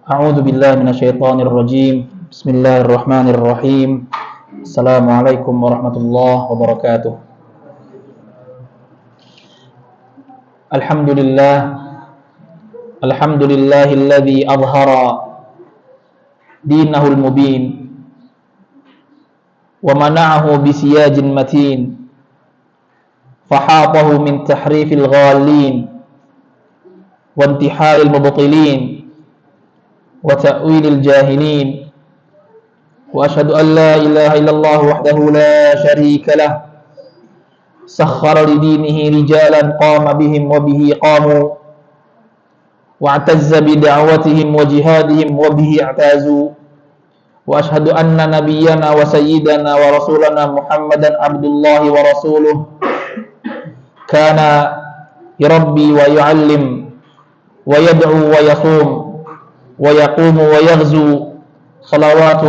A'udzu billahi minasyaitonir rajim. Bismillahirrahmanirrahim. Assalamualaikum warahmatullahi wabarakatuh. Alhamdulillah. Alhamdulillahilladzi adhhara dinahul mubin wa mana'ahu bisiyajin matin. Fahatahu min tahrifil ghalin wa intiharil mubtilin وتأويل الجاهلين وأشهد أن لا إله إلا الله وحده لا شريك له سخر لدينه رجالا قام بهم وبه قاموا واعتز بدعوتهم وجهادهم وبه اعتازوا وأشهد أن نبينا وسيدنا ورسولنا محمدا عبد الله ورسوله كان يربي ويعلم ويدعو ويصوم ويقوم ويغزو صلوات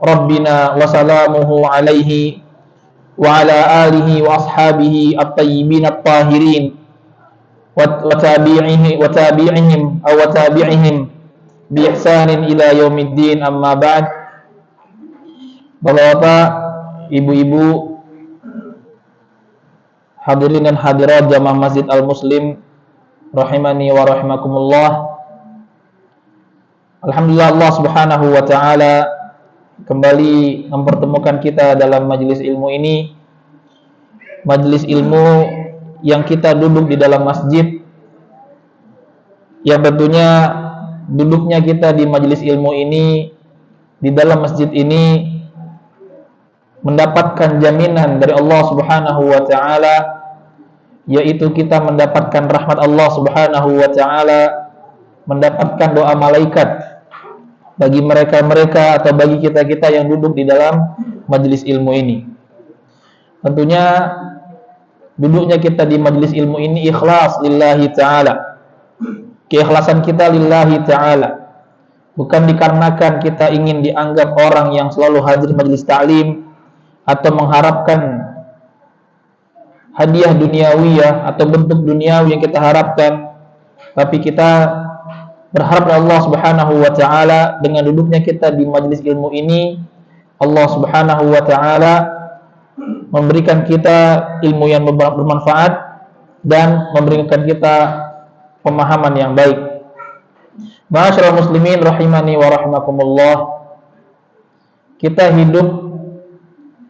ربنا وسلامه عليه وعلى آله وأصحابه الطيبين الطاهرين وتابعهم بإحسان إلى يوم الدين. أما بعد. Bapak-bapak, ibu-ibu, hadirin dan hadirat jamaah Masjid Al-Muslim rahimani wa rahimakumullah. Alhamdulillah, Allah Subhanahu wa taala kembali mempertemukan kita dalam majelis ilmu ini. Majelis ilmu yang kita duduk di dalam masjid, yang tentunya duduknya kita di majelis ilmu ini, di dalam masjid ini, mendapatkan jaminan dari Allah Subhanahu wa taala, yaitu kita mendapatkan rahmat Allah Subhanahu wa taala, mendapatkan doa malaikat bagi mereka-mereka atau bagi kita-kita yang duduk di dalam majelis ilmu ini. Tentunya duduknya kita di majelis ilmu ini ikhlas lillahi ta'ala. Keikhlasan kita lillahi ta'ala, bukan dikarenakan kita ingin dianggap orang yang selalu hadir majelis ta'lim atau mengharapkan hadiah duniawiyah atau bentuk duniawi yang kita harapkan, tapi kita berharap Allah Subhanahu wa taala dengan duduknya kita di majelis ilmu ini, Allah Subhanahu wa taala memberikan kita ilmu yang bermanfaat dan memberikan kita pemahaman yang baik. Ma'asyiral muslimin rahimani wa rahimakumullah. Kita hidup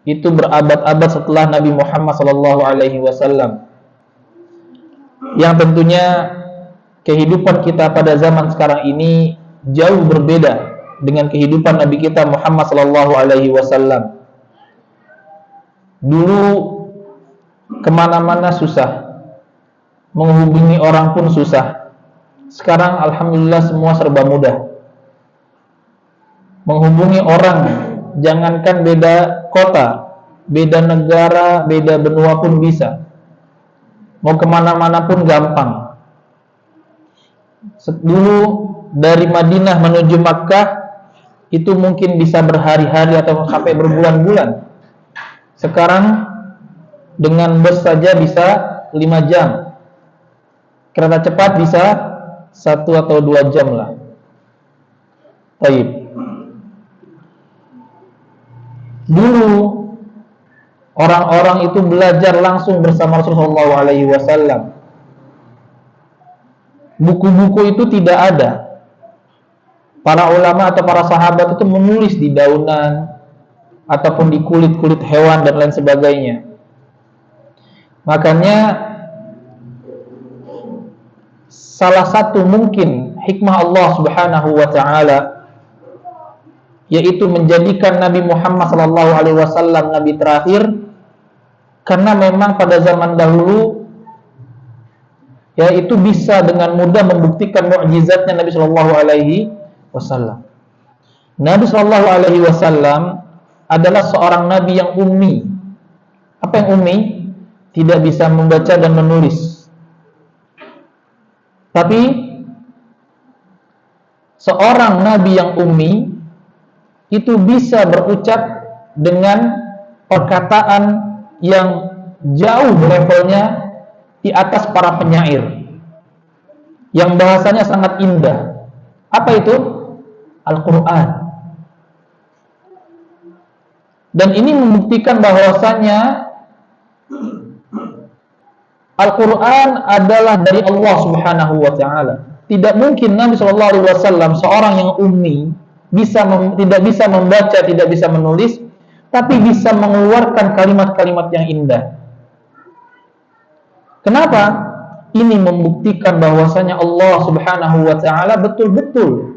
itu berabad-abad setelah Nabi Muhammad sallallahu alaihi wasallam, yang tentunya kehidupan kita pada zaman sekarang ini jauh berbeda dengan kehidupan Nabi kita Muhammad sallallahu alaihi wasallam. Dulu kemana-mana susah, menghubungi orang pun susah. Sekarang alhamdulillah semua serba mudah. Menghubungi orang, jangankan beda kota, beda negara, beda benua pun bisa. Mau kemana-mana pun gampang. Dulu dari Madinah menuju Makkah itu mungkin bisa berhari-hari atau sampai berbulan-bulan. Sekarang dengan bus saja bisa 5 jam. Kereta cepat bisa 1 atau 2 jam lah. Baik. Dulu orang-orang itu belajar langsung bersama Rasulullah SAW. Buku-buku itu tidak ada. Para ulama atau para sahabat itu menulis di daunan ataupun di kulit-kulit hewan dan lain sebagainya. Makanya salah satu mungkin hikmah Allah Subhanahu wa taala yaitu menjadikan Nabi Muhammad sallallahu alaihi wasallam nabi terakhir, karena memang pada zaman dahulu yaitu bisa dengan mudah membuktikan mukjizatnya Nabi Shallallahu Alaihi Wasallam. Nabi Shallallahu Alaihi Wasallam adalah seorang Nabi yang ummi. Apa yang ummi? Tidak bisa membaca dan menulis. Tapi seorang Nabi yang ummi itu bisa berucap dengan perkataan yang jauh levelnya di atas para penyair, yang bahasanya sangat indah. Apa itu? Al-Quran. Dan ini membuktikan bahwasanya Al-Quran adalah dari Allah Subhanahu wa Ta'ala. Tidak mungkin Nabi SAW, seorang yang ummi, tidak bisa membaca, tidak bisa menulis, tapi bisa mengeluarkan kalimat-kalimat yang indah. Kenapa? Ini membuktikan bahwasanya Allah Subhanahu wa Ta'ala betul-betul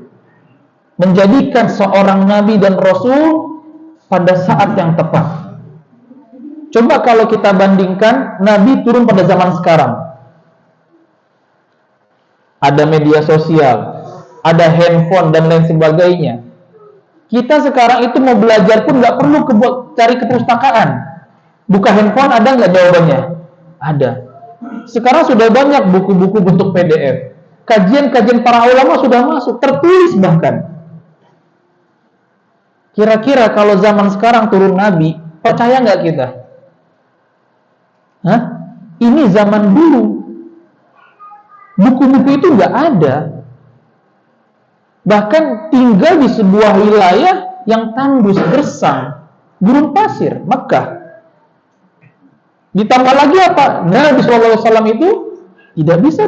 menjadikan seorang nabi dan rasul pada saat yang tepat. Coba kalau kita bandingkan nabi turun pada zaman sekarang. Ada media sosial, ada handphone dan lain sebagainya. Kita sekarang itu mau belajar pun nggak perlu cari ke perpustakaan. Buka handphone, ada nggak jawabannya? Ada. Sekarang sudah banyak buku-buku bentuk PDF. Kajian-kajian para ulama sudah masuk, tertulis bahkan. Kira-kira kalau zaman sekarang turun nabi, percaya nggak kita? Hah? Ini zaman dulu. Buku-buku itu nggak ada. Bahkan tinggal di sebuah wilayah yang tandus, gersang, gurun pasir, Mekah. Ditambah lagi apa? Nabi SAW itu tidak bisa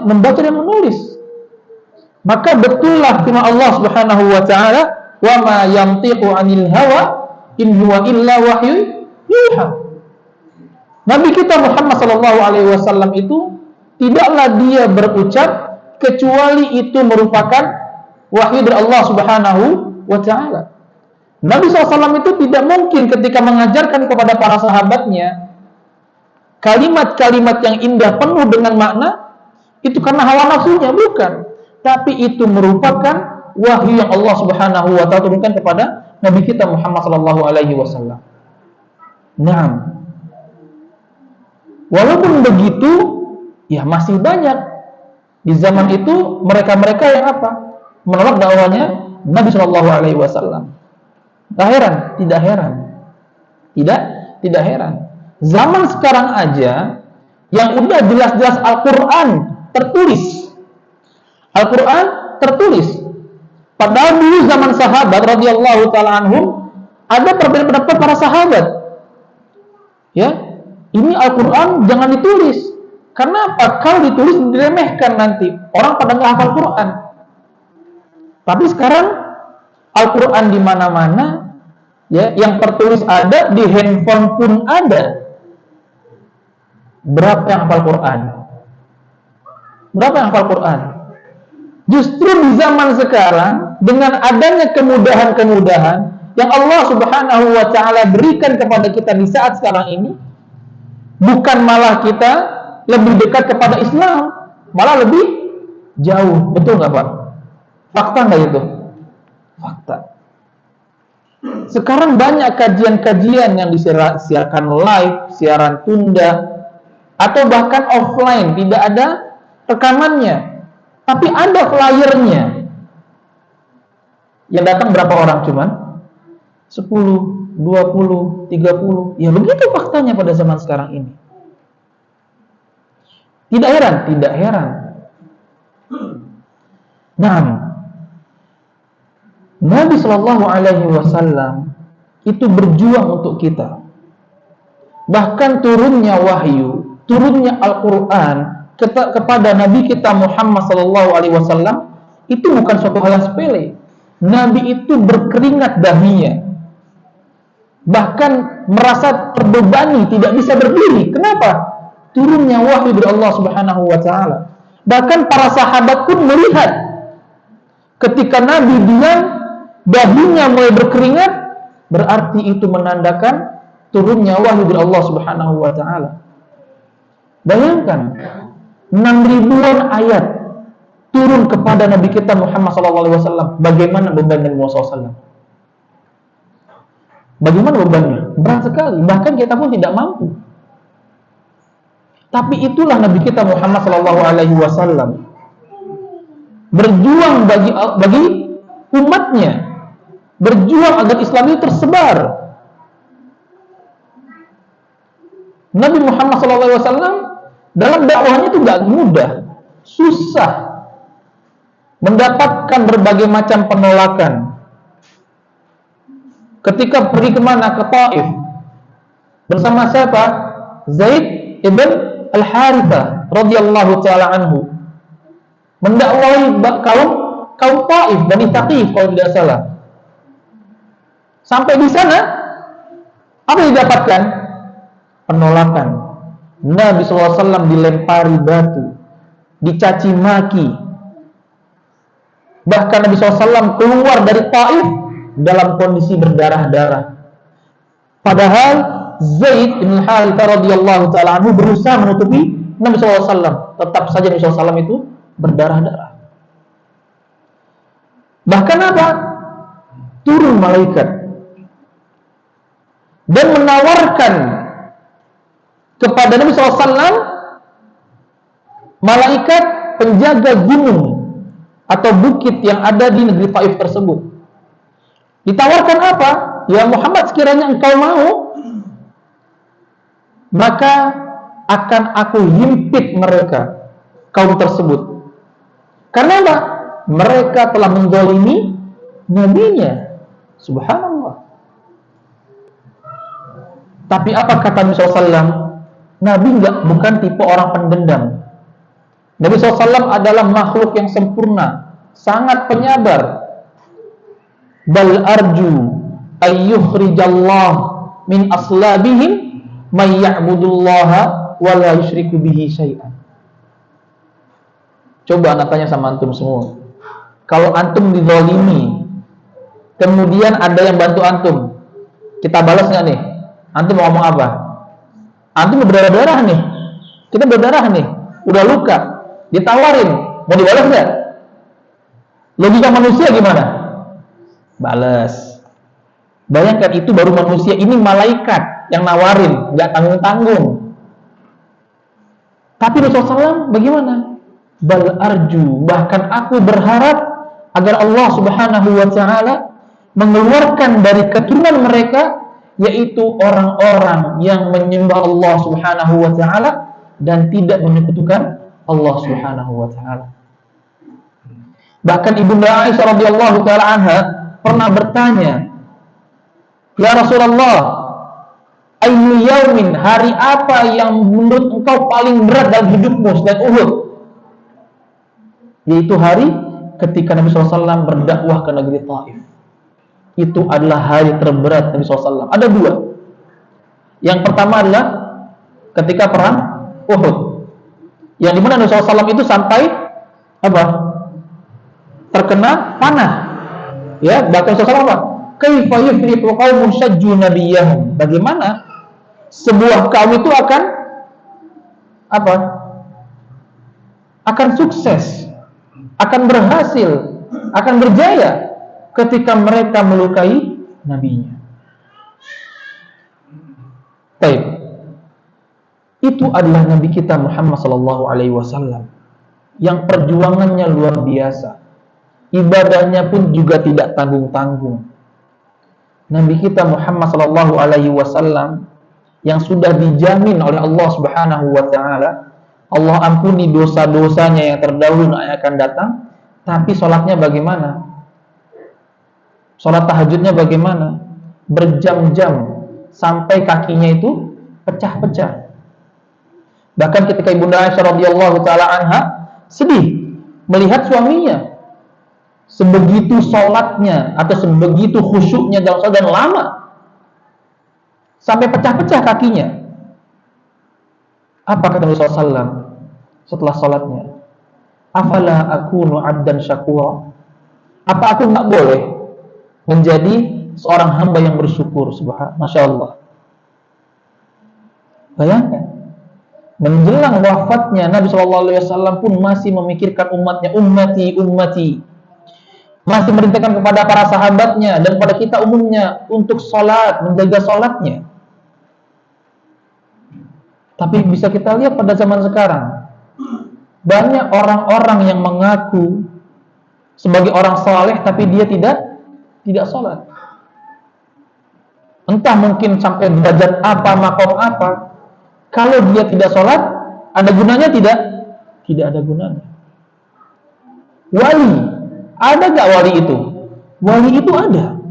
membaca dan menulis. Maka betullah firman Allah Subhanahu wa Ta'ala, "Wa ma yantiqu 'anil hawa in huwa illa wahyun yuha." Nabi kita Muhammad sallallahu alaihi wasallam itu tidaklah dia berucap kecuali itu merupakan wahyu dari Allah Subhanahu wa Ta'ala. Nabi SAW itu tidak mungkin ketika mengajarkan kepada para sahabatnya kalimat-kalimat yang indah penuh dengan makna itu karena hawa nafsunya, bukan. Tapi itu merupakan wahyu yang Allah Subhanahu wa Ta'ala turunkan kepada Nabi kita Muhammad sallallahu alaihi wasallam. Nah, walaupun begitu, ya masih banyak di zaman itu mereka-mereka yang menolak dakwahnya Nabi sallallahu alaihi wasallam. Tidak heran. Zaman sekarang aja yang udah jelas-jelas Al-Quran tertulis. Padahal dulu zaman sahabat radhiyallahu taala anhum ada perbedaan pendapat para sahabat. Ya, ini Al-Quran jangan ditulis. Karena apa? Kalau ditulis diremehkan nanti. Orang pada nggak hafal Quran. Tapi sekarang Al-Quran di mana-mana, ya, yang tertulis ada, di handphone pun ada. Berapa yang hafal Quran? Justru di zaman sekarang, dengan adanya kemudahan-kemudahan yang Allah Subhanahu wa Ta'ala berikan kepada kita di saat sekarang ini, bukan malah kita lebih dekat kepada Islam, malah lebih jauh. Betul nggak Pak? Fakta nggak itu? Fakta. Sekarang banyak kajian-kajian yang disiarkan live, siaran tunda, atau bahkan offline, tidak ada rekamannya, tapi ada flyernya. Yang datang berapa orang cuman? 10, 20, 30. Ya begitu faktanya pada zaman sekarang ini. Tidak heran. Nah, Nabi Shallallahu Alaihi Wasallam itu berjuang untuk kita. Bahkan turunnya wahyu, turunnya Al-Quran kepada Nabi kita Muhammad Shallallahu Alaihi Wasallam itu bukan suatu hal yang sepele. Nabi itu berkeringat dahinya, bahkan merasa terbebani, tidak bisa berdiri. Kenapa? Turunnya wahyu dari Allah Subhanahu wa Ta'ala. Bahkan para sahabat pun melihat ketika Nabi diam, dahinya mulai berkeringat, berarti itu menandakan turunnya wahyu dari Allah Subhanahu wa Ta'ala. Bayangkan 6.000-an ayat turun kepada Nabi kita Muhammad SAW. Bagaimana beban Nabi Muhammad SAW? Bagaimana bebannya? Berat sekali. Bahkan kita pun tidak mampu. Tapi itulah Nabi kita Muhammad SAW berjuang bagi umatnya, berjuang agar Islam itu tersebar. Nabi Muhammad SAW dalam dakwahnya itu nggak mudah, susah. mendapatkan berbagai macam penolakan. Ketika pergi kemana? Ke Taif. Bersama siapa? Zaid ibn Al-Harithah radhiyallahu taala anhu. Mendakwai kaum Taif, Bani Thaqif kalau tidak salah. Sampai di sana, apa yang didapatkan? Penolakan. Nabi SAW dilempari batu, dicaci maki. Bahkan Nabi SAW keluar dari Taif dalam kondisi berdarah-darah. Padahal Zaid bin Harithah radhiyallahu taala anhu berusaha menutupi Nabi SAW. Tetap saja Nabi SAW itu berdarah-darah. Bahkan apa? Turun malaikat dan menawarkan kepada Nabi SAW malaikat penjaga gunung atau bukit yang ada di negeri Taif tersebut. Ditawarkan apa? Ya Muhammad, sekiranya engkau mau, maka akan aku himpit mereka, kaum tersebut. Karena apa? Mereka telah menzalimi nabinya. Subhanallah. Tapi apa kata Nabi SAW? Nabi bukan tipe orang pendendam. Nabi SAW adalah makhluk yang sempurna, sangat penyabar. Bal arju ayyukhrijallah min aslabihim may ya'budullaha wa la yusyriku bihi syai'an. Coba anak tanya sama antum semua. Kalau antum dizalimi, kemudian ada yang bantu antum, kita balas nggak nih? Antum mau ngomong apa? Antum berdarah-darah nih, kita berdarah nih, udah luka, ditawarin, mau dibalas nggak? Logika manusia gimana? Balas. Bayangkan itu baru manusia, ini malaikat yang nawarin, nggak tanggung-tanggung. Tapi Rasulullah SAW bagaimana? Bal arju, bahkan aku berharap agar Allah Subhanahu wa taala mengeluarkan dari keturunan mereka, yaitu orang-orang yang menyembah Allah Subhanahu wa taala dan tidak menyekutukan Allah Subhanahu wa taala. Bahkan Ibunda Aisyah radhiyallahu taala anha pernah bertanya, "Ya Rasulullah, ayyu yaumin, hari apa yang menurut engkau paling berat dalam hidupmu selain Uhud?" Yaitu hari ketika Nabi SAW berdakwah ke negeri Taif. Itu adalah hari terberat Nabi SAW. Ada dua. Yang pertama adalah ketika perang Uhud, yang dimana Nabi SAW itu sampai apa? Terkena panah. Ya, bahkan Nabi SAW apa? Kaifa yuflihu qaumun syajju nabiyyahum. Bagaimana sebuah kaum itu akan apa? Akan sukses, akan berhasil, akan berjaya ketika mereka melukai nabinya. Baik. Itu adalah Nabi kita Muhammad sallallahu alaihi wasallam yang perjuangannya luar biasa. Ibadahnya pun juga tidak tanggung-tanggung. Nabi kita Muhammad sallallahu alaihi wasallam yang sudah dijamin oleh Allah Subhanahu wa taala, Allah ampuni dosa-dosanya yang terdahulu dan yang akan datang, tapi salatnya bagaimana? Salat tahajudnya bagaimana? Berjam-jam sampai kakinya itu pecah-pecah. Bahkan ketika Ibunda Aisyah radhiyallahu taala anha sedih melihat suaminya sebegitu salatnya atau sebegitu khusyuknya dalam salat dan lama sampai pecah-pecah kakinya. Apa kata Rasulullah SAW setelah salatnya? Afala akunu abdan syakura? Apa aku nggak boleh menjadi seorang hamba yang bersyukur? Masya Allah. Bayangkan, menjelang wafatnya Nabi SAW pun masih memikirkan umatnya, ummati, masih merintahkan kepada para sahabatnya dan kepada kita umumnya untuk sholat, menjaga sholatnya. Tapi bisa kita lihat pada zaman sekarang, banyak orang-orang yang mengaku sebagai orang saleh tapi dia tidak sholat. Entah mungkin sampai derajat apa, makom apa. Kalau dia tidak sholat, ada gunanya tidak? Tidak ada gunanya. Wali Ada nggak wali itu? Wali itu ada.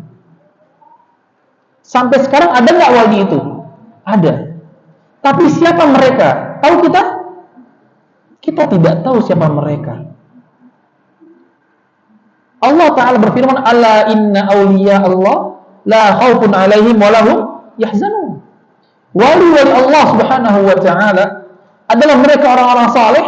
Sampai sekarang ada nggak wali itu? Ada. Tapi siapa mereka? Tahu kita? Kita tidak tahu siapa mereka. Allah Ta'ala berfirman, Ala inna awliya Allah la khawfun alaihim walahum yahzanun. Wali-wali Allah Subhanahu wa Ta'ala adalah mereka orang-orang saleh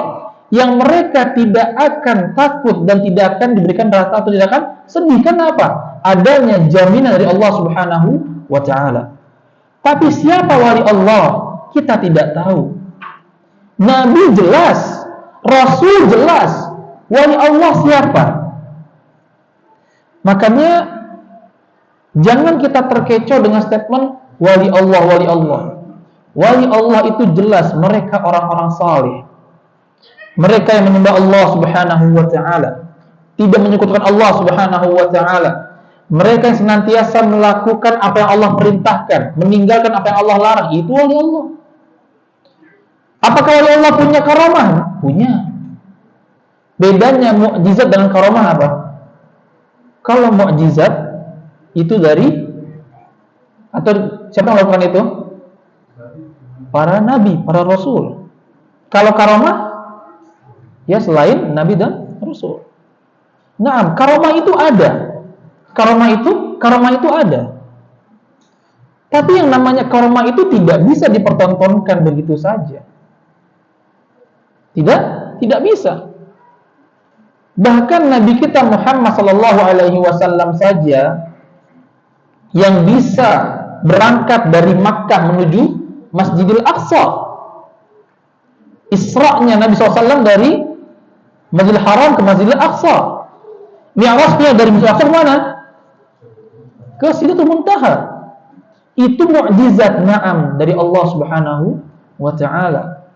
yang mereka tidak akan takut dan tidak akan diberikan rasa atau tidak akan sedih. Kenapa? Adanya jaminan dari Allah Subhanahu wa Ta'ala. Tapi siapa wali Allah? Kita tidak tahu. Nabi jelas, Rasul jelas, wali Allah siapa? Makanya jangan kita terkecoh dengan statement wali Allah, wali Allah. Wali Allah itu jelas mereka orang-orang saleh. Mereka yang menyembah Allah Subhanahu wa Ta'ala, tidak menyekutukan Allah Subhanahu wa Ta'ala. Mereka yang senantiasa melakukan apa yang Allah perintahkan, meninggalkan apa yang Allah larang. Itu wali Allah. Apakah wali Allah punya karamah? Punya. Bedanya mukjizat dengan karamah apa? Kalau mukjizat itu dari, atau siapa yang melakukan itu? Para nabi, para rasul. Kalau karamah, ya selain nabi dan rasul. Nah, karamah itu ada. Karamah itu ada. Tapi yang namanya karamah itu tidak bisa dipertontonkan begitu saja. Tidak bisa. Bahkan Nabi kita Muhammad sallallahu alaihi wasallam saja yang bisa berangkat dari Makkah menuju Masjidil Aqsa. Isra'nya Nabi SAW dari Masjidil Haram ke Masjidil Aqsa. Mi'rajnya dari Masjidil Aqsa mana? Ke Sidratul Muntaha. Itu mukjizat na'am dari Allah Subhanahu wa Ta'ala.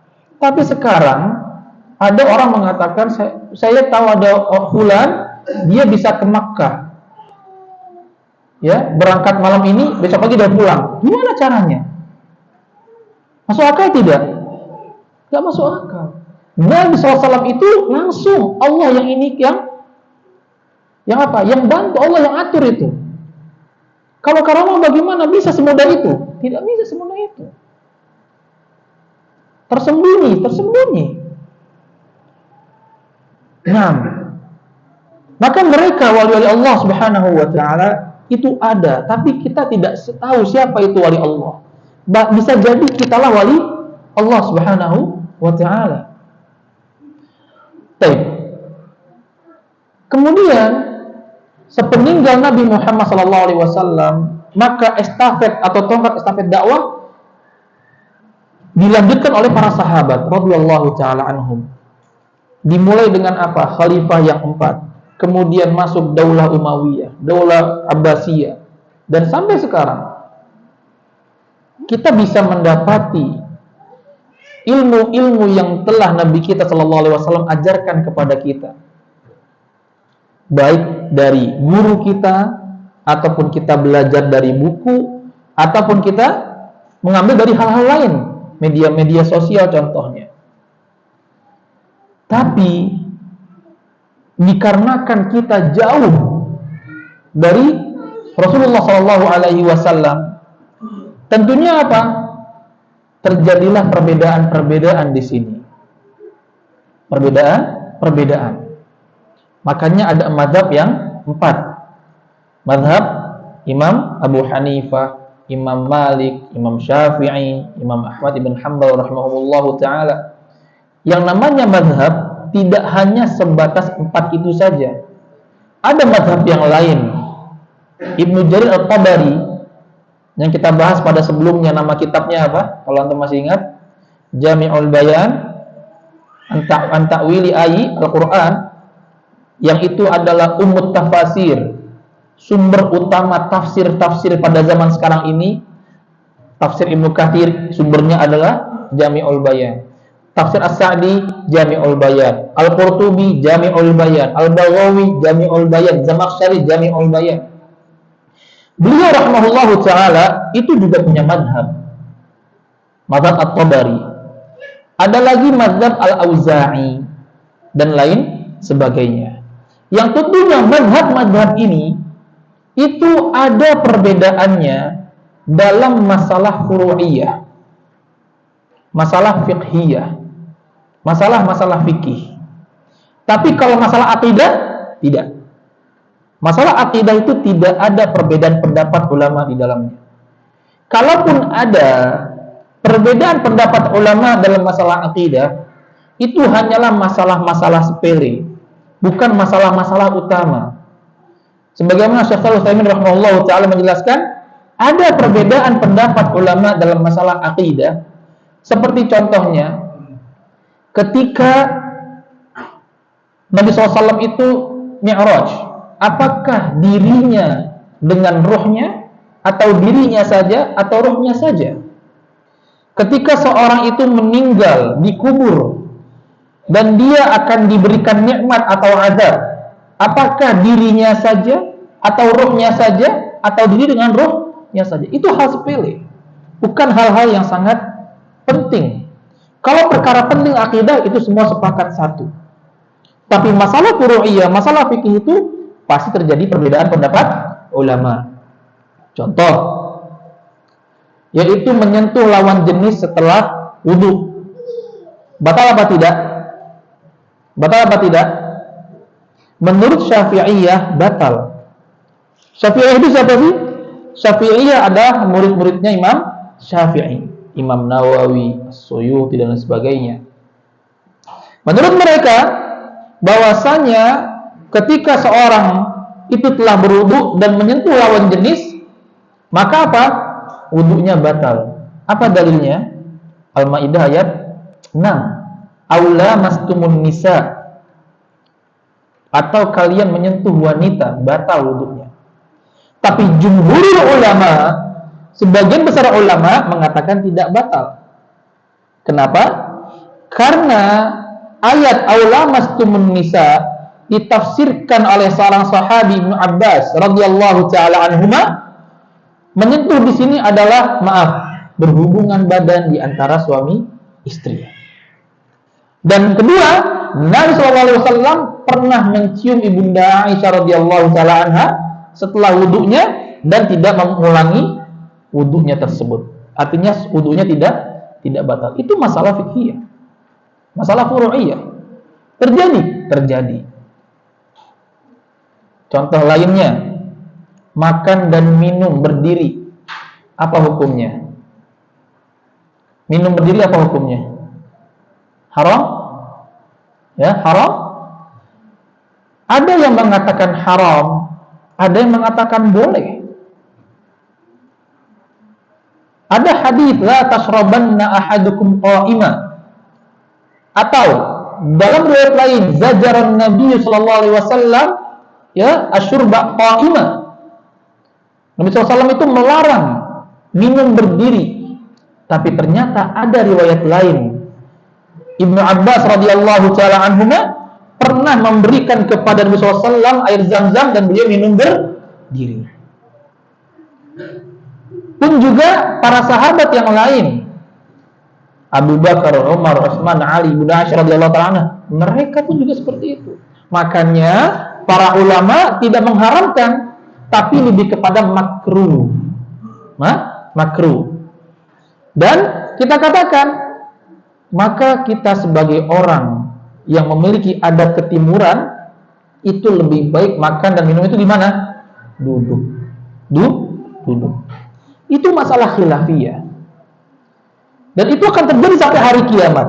Tapi sekarang ada orang mengatakan, saya tahu ada fulan, dia bisa ke Makkah. Ya, berangkat malam ini, besok pagi dia pulang. Gimana caranya? Masuk akal tidak? Gak masuk akal. Nabi SAW itu langsung Allah yang ini yang apa? Yang bantu, Allah yang atur itu. Kalau karamah bagaimana? Bisa semudah itu? Tidak bisa semudah itu. Tersembunyi. Nah, maka mereka wali-wali Allah Subhanahu wa Ta'ala itu ada, tapi kita tidak tahu siapa itu wali Allah. Bisa jadi kitalah wali Allah Subhanahu wa Ta'ala. Kemudian sepeninggal Nabi Muhammad SAW, maka estafet atau tongkat estafet dakwah dilanjutkan oleh para sahabat radhiyallahu taala anhum. Dimulai dengan apa? Khalifah yang 4. Kemudian masuk Daulah Umayyah, Daulah Abbasiyah, dan sampai sekarang kita bisa mendapati ilmu-ilmu yang telah Nabi kita SAW ajarkan kepada kita, baik dari guru kita, ataupun kita belajar dari buku, ataupun kita mengambil dari hal-hal lain, media-media sosial contohnya. Tapi dikarenakan kita jauh dari Rasulullah SAW, tentunya apa? Terjadilah perbedaan-perbedaan di sini. Perbedaan. Makanya ada mazhab yang 4. Mazhab Imam Abu Hanifah, Imam Malik, Imam Syafi'i, Imam Ahmad ibn Hanbal rahimahullahu ta'ala. Yang namanya mazhab tidak hanya sebatas 4 itu saja. Ada mazhab yang lain. Ibnu Jarir At-Tabari yang kita bahas pada sebelumnya, nama kitabnya apa? Kalau antum masih ingat, Jami'ul Bayan an Ta'wili Ayyi Al-Qur'an, yang itu adalah ummut tafasir, sumber utama tafsir-tafsir pada zaman sekarang ini. Tafsir Ibnu Katsir sumbernya adalah Jami'ul Bayan. Tafsir As-Sa'di Jami'ul Bayan, Al-Qurtubi Jami'ul Bayan, Al-Baghawi Jami'ul Bayan, Zamakhsyari Jami'ul Bayan. Beliau rahimahullahu ta'ala itu juga punya mazhab At-Tabari. Ada lagi mazhab Al-Auza'i dan lain sebagainya. Yang tentunya mazhab-mazhab ini itu ada perbedaannya dalam masalah furu'iyah, masalah fiqhiyah, masalah-masalah fikih. Tapi kalau masalah akidah, tidak. Masalah akidah itu tidak ada perbedaan pendapat ulama di dalamnya. Kalaupun ada perbedaan pendapat ulama dalam masalah akidah, itu hanyalah masalah-masalah sepele, bukan masalah-masalah utama. Sebagaimana Syekh Al-Utsaimin rahimahullah taala menjelaskan, ada perbedaan pendapat ulama dalam masalah akidah. Seperti contohnya, ketika Nabi SAW itu Mi'raj, apakah dirinya dengan ruhnya, atau dirinya saja, atau ruhnya saja? Ketika seorang itu meninggal, dikubur, dan dia akan diberikan nikmat atau azab, apakah dirinya saja, atau ruhnya saja, atau diri dengan ruhnya saja? Itu hal sepele, bukan hal-hal yang sangat penting. Kalau perkara penting akidah, itu semua sepakat satu. Tapi masalah furu'iyah, masalah fikih itu pasti terjadi perbedaan pendapat ulama. Contoh, yaitu menyentuh lawan jenis setelah wudu. Batal apa tidak? Batal apa tidak? Menurut Syafi'iyah batal. Syafi'iyah itu siapa sih? Syafi'iyah adalah murid-muridnya Imam Syafi'i, Imam Nawawi, Suyuti dan sebagainya. Menurut mereka, bahwasanya ketika seorang itu telah berwudu dan menyentuh lawan jenis, maka apa? Wudunya batal. Apa dalilnya? Al-Maidah ayat 6. Aula mastumun nisa, atau kalian menyentuh wanita, batal wudunya. Tapi jumhur ulama, sebagian besar ulama mengatakan tidak batal. Kenapa? Karena ayat aula mastumun nisa ditafsirkan oleh seorang sahabi Ibnu Abbas radhiyallahu taala anhuma. Menyentuh di sini adalah berhubungan badan di antara suami istri. Dan kedua, Nabi SAW pernah mencium ibunda Aisyah radhiyallahu taala anha setelah wudunya dan tidak mengulangi wudunya tersebut. Artinya wudunya tidak batal. Itu masalah fikih, masalah furu'iyah. Terjadi. Contoh lainnya, makan dan minum berdiri, apa hukumnya? Minum berdiri apa hukumnya? Haram? Ya, haram? Ada yang mengatakan haram, ada yang mengatakan boleh. Ada hadis la tashrabanna ahadukum qa'ima, atau dalam riwayat lain zajaran Nabi sallallahu alaihi wasallam ya asyurba qa'ima. Nabi SAW itu melarang minum berdiri. Tapi ternyata ada riwayat lain. Ibnu Abbas radhiyallahu taala anhuma pernah memberikan kepada Nabi SAW air Zam-Zam dan beliau minum berdiri. Pun juga para sahabat yang lain, Abu Bakar, Umar, Utsman, Ali, Ibnu Aisyah radhiyallahu taala anha, mereka pun juga seperti itu. Makanya para ulama tidak mengharamkan, tapi lebih kepada makruh. Makruh. Dan kita katakan, maka kita sebagai orang yang memiliki adat ketimuran, itu lebih baik makan dan minum itu di mana? Duduk. Itu masalah khilafiyah. Dan itu akan terjadi sampai hari kiamat.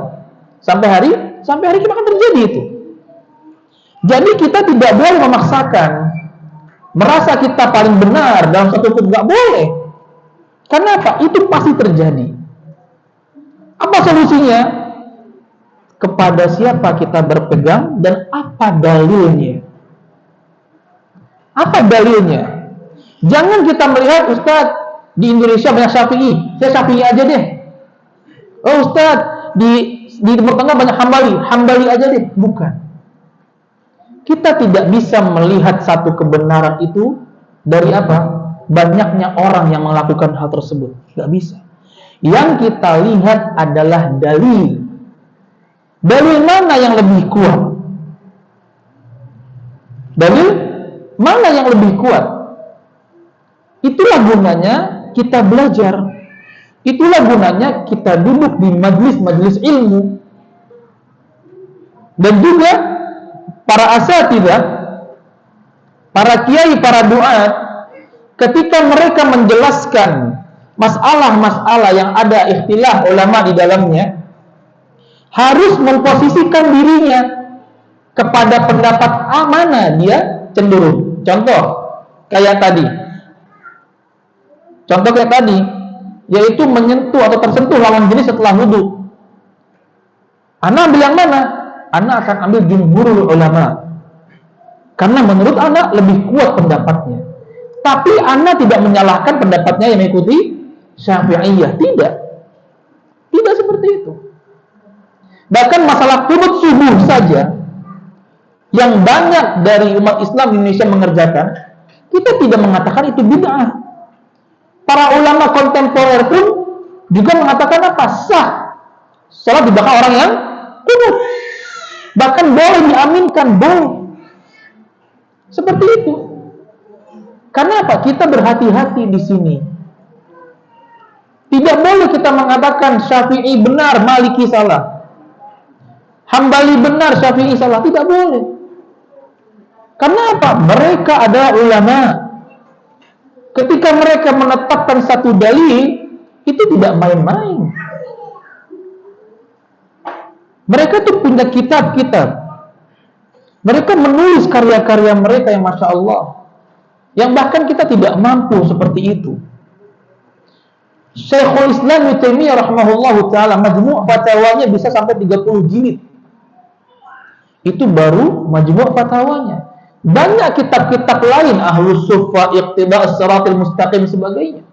Sampai hari kiamat akan terjadi itu. Jadi kita tidak boleh memaksakan, merasa kita paling benar dalam satu hukum, nggak boleh. Kenapa? Itu pasti terjadi. Apa solusinya? Kepada siapa kita berpegang dan apa dalilnya? Apa dalilnya? Jangan kita melihat, Ustaz, di Indonesia banyak Syafi'i, saya Syafi'i aja deh. Oh Ustaz, di Timur Tengah banyak Hambali aja deh. Bukan. Kita tidak bisa melihat satu kebenaran itu dari apa? Banyaknya orang yang melakukan hal tersebut. Tidak bisa. Yang kita lihat adalah dalil. Dalil mana yang lebih kuat? Dalil mana yang lebih kuat? Itulah gunanya kita belajar. Itulah gunanya kita duduk di majlis-majlis ilmu. Dan juga para asatidzah, para kiai, para duat, ketika mereka menjelaskan masalah-masalah yang ada ikhtilaf ulama di dalamnya, harus memposisikan dirinya kepada pendapat mana dia cenderung. Contoh kayak tadi, yaitu menyentuh atau tersentuh lawan jenis setelah wudu. Ana ambil yang mana? Ana akan ambil jumhurul ulama, karena menurut ana lebih kuat pendapatnya. Tapi ana tidak menyalahkan pendapatnya yang mengikuti Syafi'iyah. Tidak seperti itu. Bahkan masalah qunut subuh saja yang banyak dari umat Islam di Indonesia mengerjakan, kita tidak mengatakan itu bid'ah. Para ulama kontemporer pun juga mengatakan apa? Sah. Salat di belakang orang yang qunut. Bahkan boleh diaminkan, boleh. Seperti itu. Karena apa? Kita berhati-hati di sini. Tidak boleh kita mengatakan Syafi'i benar, Maliki salah. Hambali benar, Syafi'i salah. Tidak boleh. Karena apa? Mereka adalah ulama. Ketika mereka menetapkan satu dalil, itu tidak main-main. Mereka tuh punya kitab-kitab. Mereka menulis karya-karya mereka yang Masya Allah, yang bahkan kita tidak mampu seperti itu. Syekhul Islam Ibnu Taimiyah rahimahullahu taala, majmu' fatwanya bisa sampai 30 jilid. Itu baru majmu' fatwanya. Banyak kitab-kitab lain, Ahlus Sufa, Iqtida' as-Siratal Mustaqim sebagainya.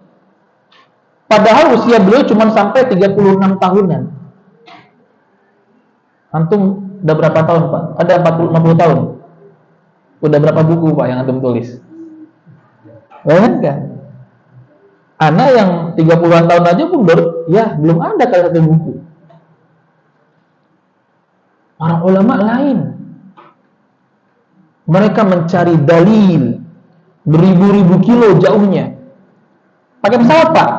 Padahal usia beliau cuma sampai 36 tahunan. Antum udah berapa tahun, Pak? Ada 40-50 tahun. Udah berapa buku, Pak, yang antum tulis? Kan? Anak yang 30-an tahun aja pun belum ada kali satu buku. Para ulama lain, mereka mencari dalil beribu-ribu kilo jauhnya. Pakai pesawat, Pak?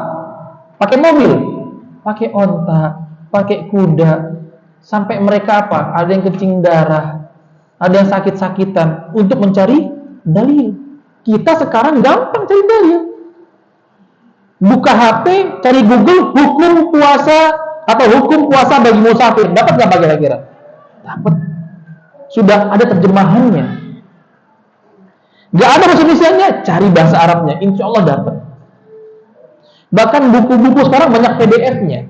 Pakai mobil? Pakai onta? Pakai kuda? Sampai mereka apa? Ada yang kencing darah, ada yang sakit-sakitan untuk mencari dalil. Kita sekarang gampang cari dalil. Buka HP, cari Google, hukum puasa atau hukum puasa bagi musafir. Dapat nggak kira-kira? Dapat. Sudah ada terjemahannya. Nggak ada bahasa Indonesianya, cari bahasa Arabnya. Insya Allah dapat. Bahkan buku-buku sekarang banyak PDF-nya.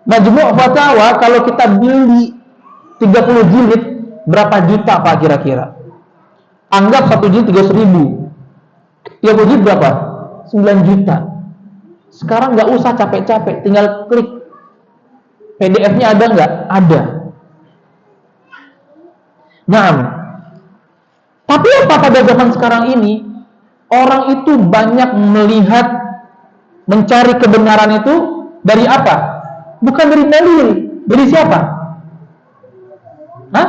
Majmu' Fatawa kalau kita beli 30 jilid berapa juta, Pak, kira-kira? Anggap 1 jilid 300.000. 30 jilid berapa? 9 juta. Sekarang nggak usah capek-capek, tinggal klik. PDF-nya ada nggak? Ada. Nah, tapi apa pada zaman sekarang ini? Orang itu banyak melihat, mencari kebenaran itu dari apa? Bukan dari dalil. Dari siapa? Hah?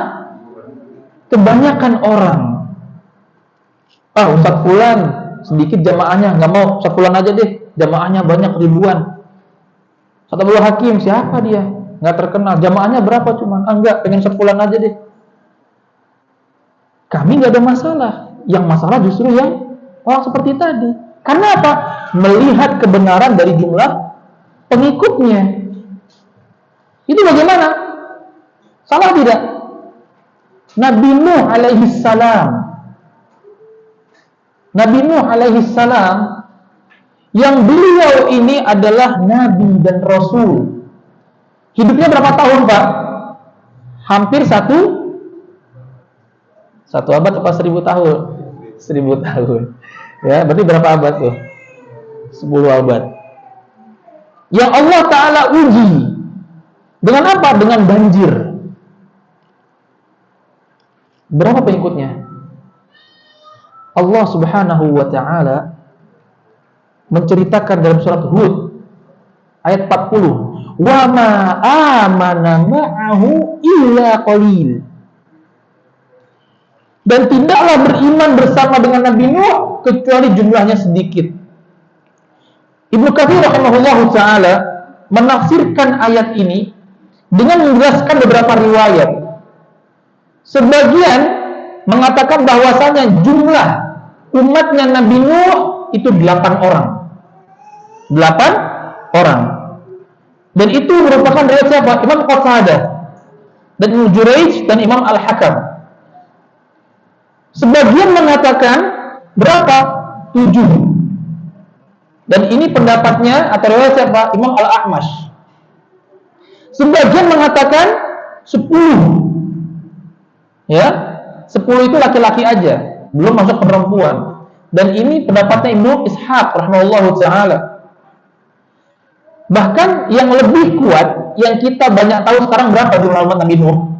Kebanyakan orang. Ustaz Fulan sedikit jamaahnya, nggak mau Ustaz Fulan aja deh, jamaahnya banyak ribuan. Ustaz Abdul Hakim, siapa dia? Nggak terkenal. Jamaahnya berapa cuman? Enggak, pengen Ustaz Fulan aja deh. Kami nggak ada masalah. Yang masalah justru yang orang seperti tadi. Karena apa? Melihat kebenaran dari jumlah pengikutnya. Itu bagaimana? Salah tidak? Nabi Nuh alaihi salam. Nabi Nuh alaihi salam, yang beliau ini adalah nabi dan rasul. Hidupnya berapa tahun, Pak? Hampir satu abad apa 1000 tahun? 1000 tahun. Ya, berarti berapa abad tuh? 10 abad. Yang Allah Ta'ala uji dengan apa? Dengan banjir. Berapa pengikutnya? Allah Subhanahu wa Ta'ala menceritakan dalam surat Hud ayat 40, "Wa ma amana ma'ahu illa qalil." dan tidaklah beriman bersama dengan Nabi Nuh kecuali jumlahnya sedikit. Ibnu Katsir rahimahullahu taala menafsirkan ayat ini dengan menjelaskan beberapa riwayat. Sebagian mengatakan bahwasanya jumlah umatnya Nabi Nuh itu 8 orang. 8 orang. Dan itu merupakan riwayat siapa? Imam Qatadah dan Ibnu Jurayj dan Imam Al-Hakam. Sebagian mengatakan berapa? 7. Dan ini pendapatnya atau riwayat siapa? Imam Al-A'mash. Sebagian mengatakan 10. Ya, 10 itu laki-laki aja, belum masuk perempuan. Dan ini pendapatnya Ibnu Ishaq rahimahullahu taala. Bahkan yang lebih kuat, yang kita banyak tahu sekarang berapa jumlah umat Nabi Nuh?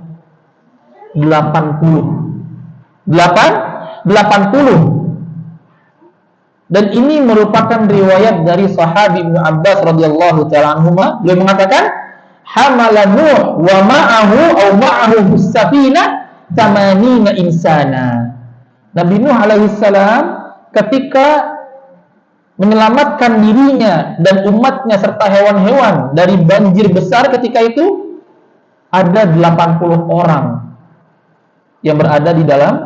80. 80. Dan ini merupakan riwayat dari sahabi Ibnu Abbas radhiyallahu taala anhuma. Beliau mengatakan, "Hamala Nuh wa ma'ahu as-safinah 80 insana." Nabi Nuh alaihi salam ketika menyelamatkan dirinya dan umatnya serta hewan-hewan dari banjir besar ketika itu, ada 80 orang yang berada di dalam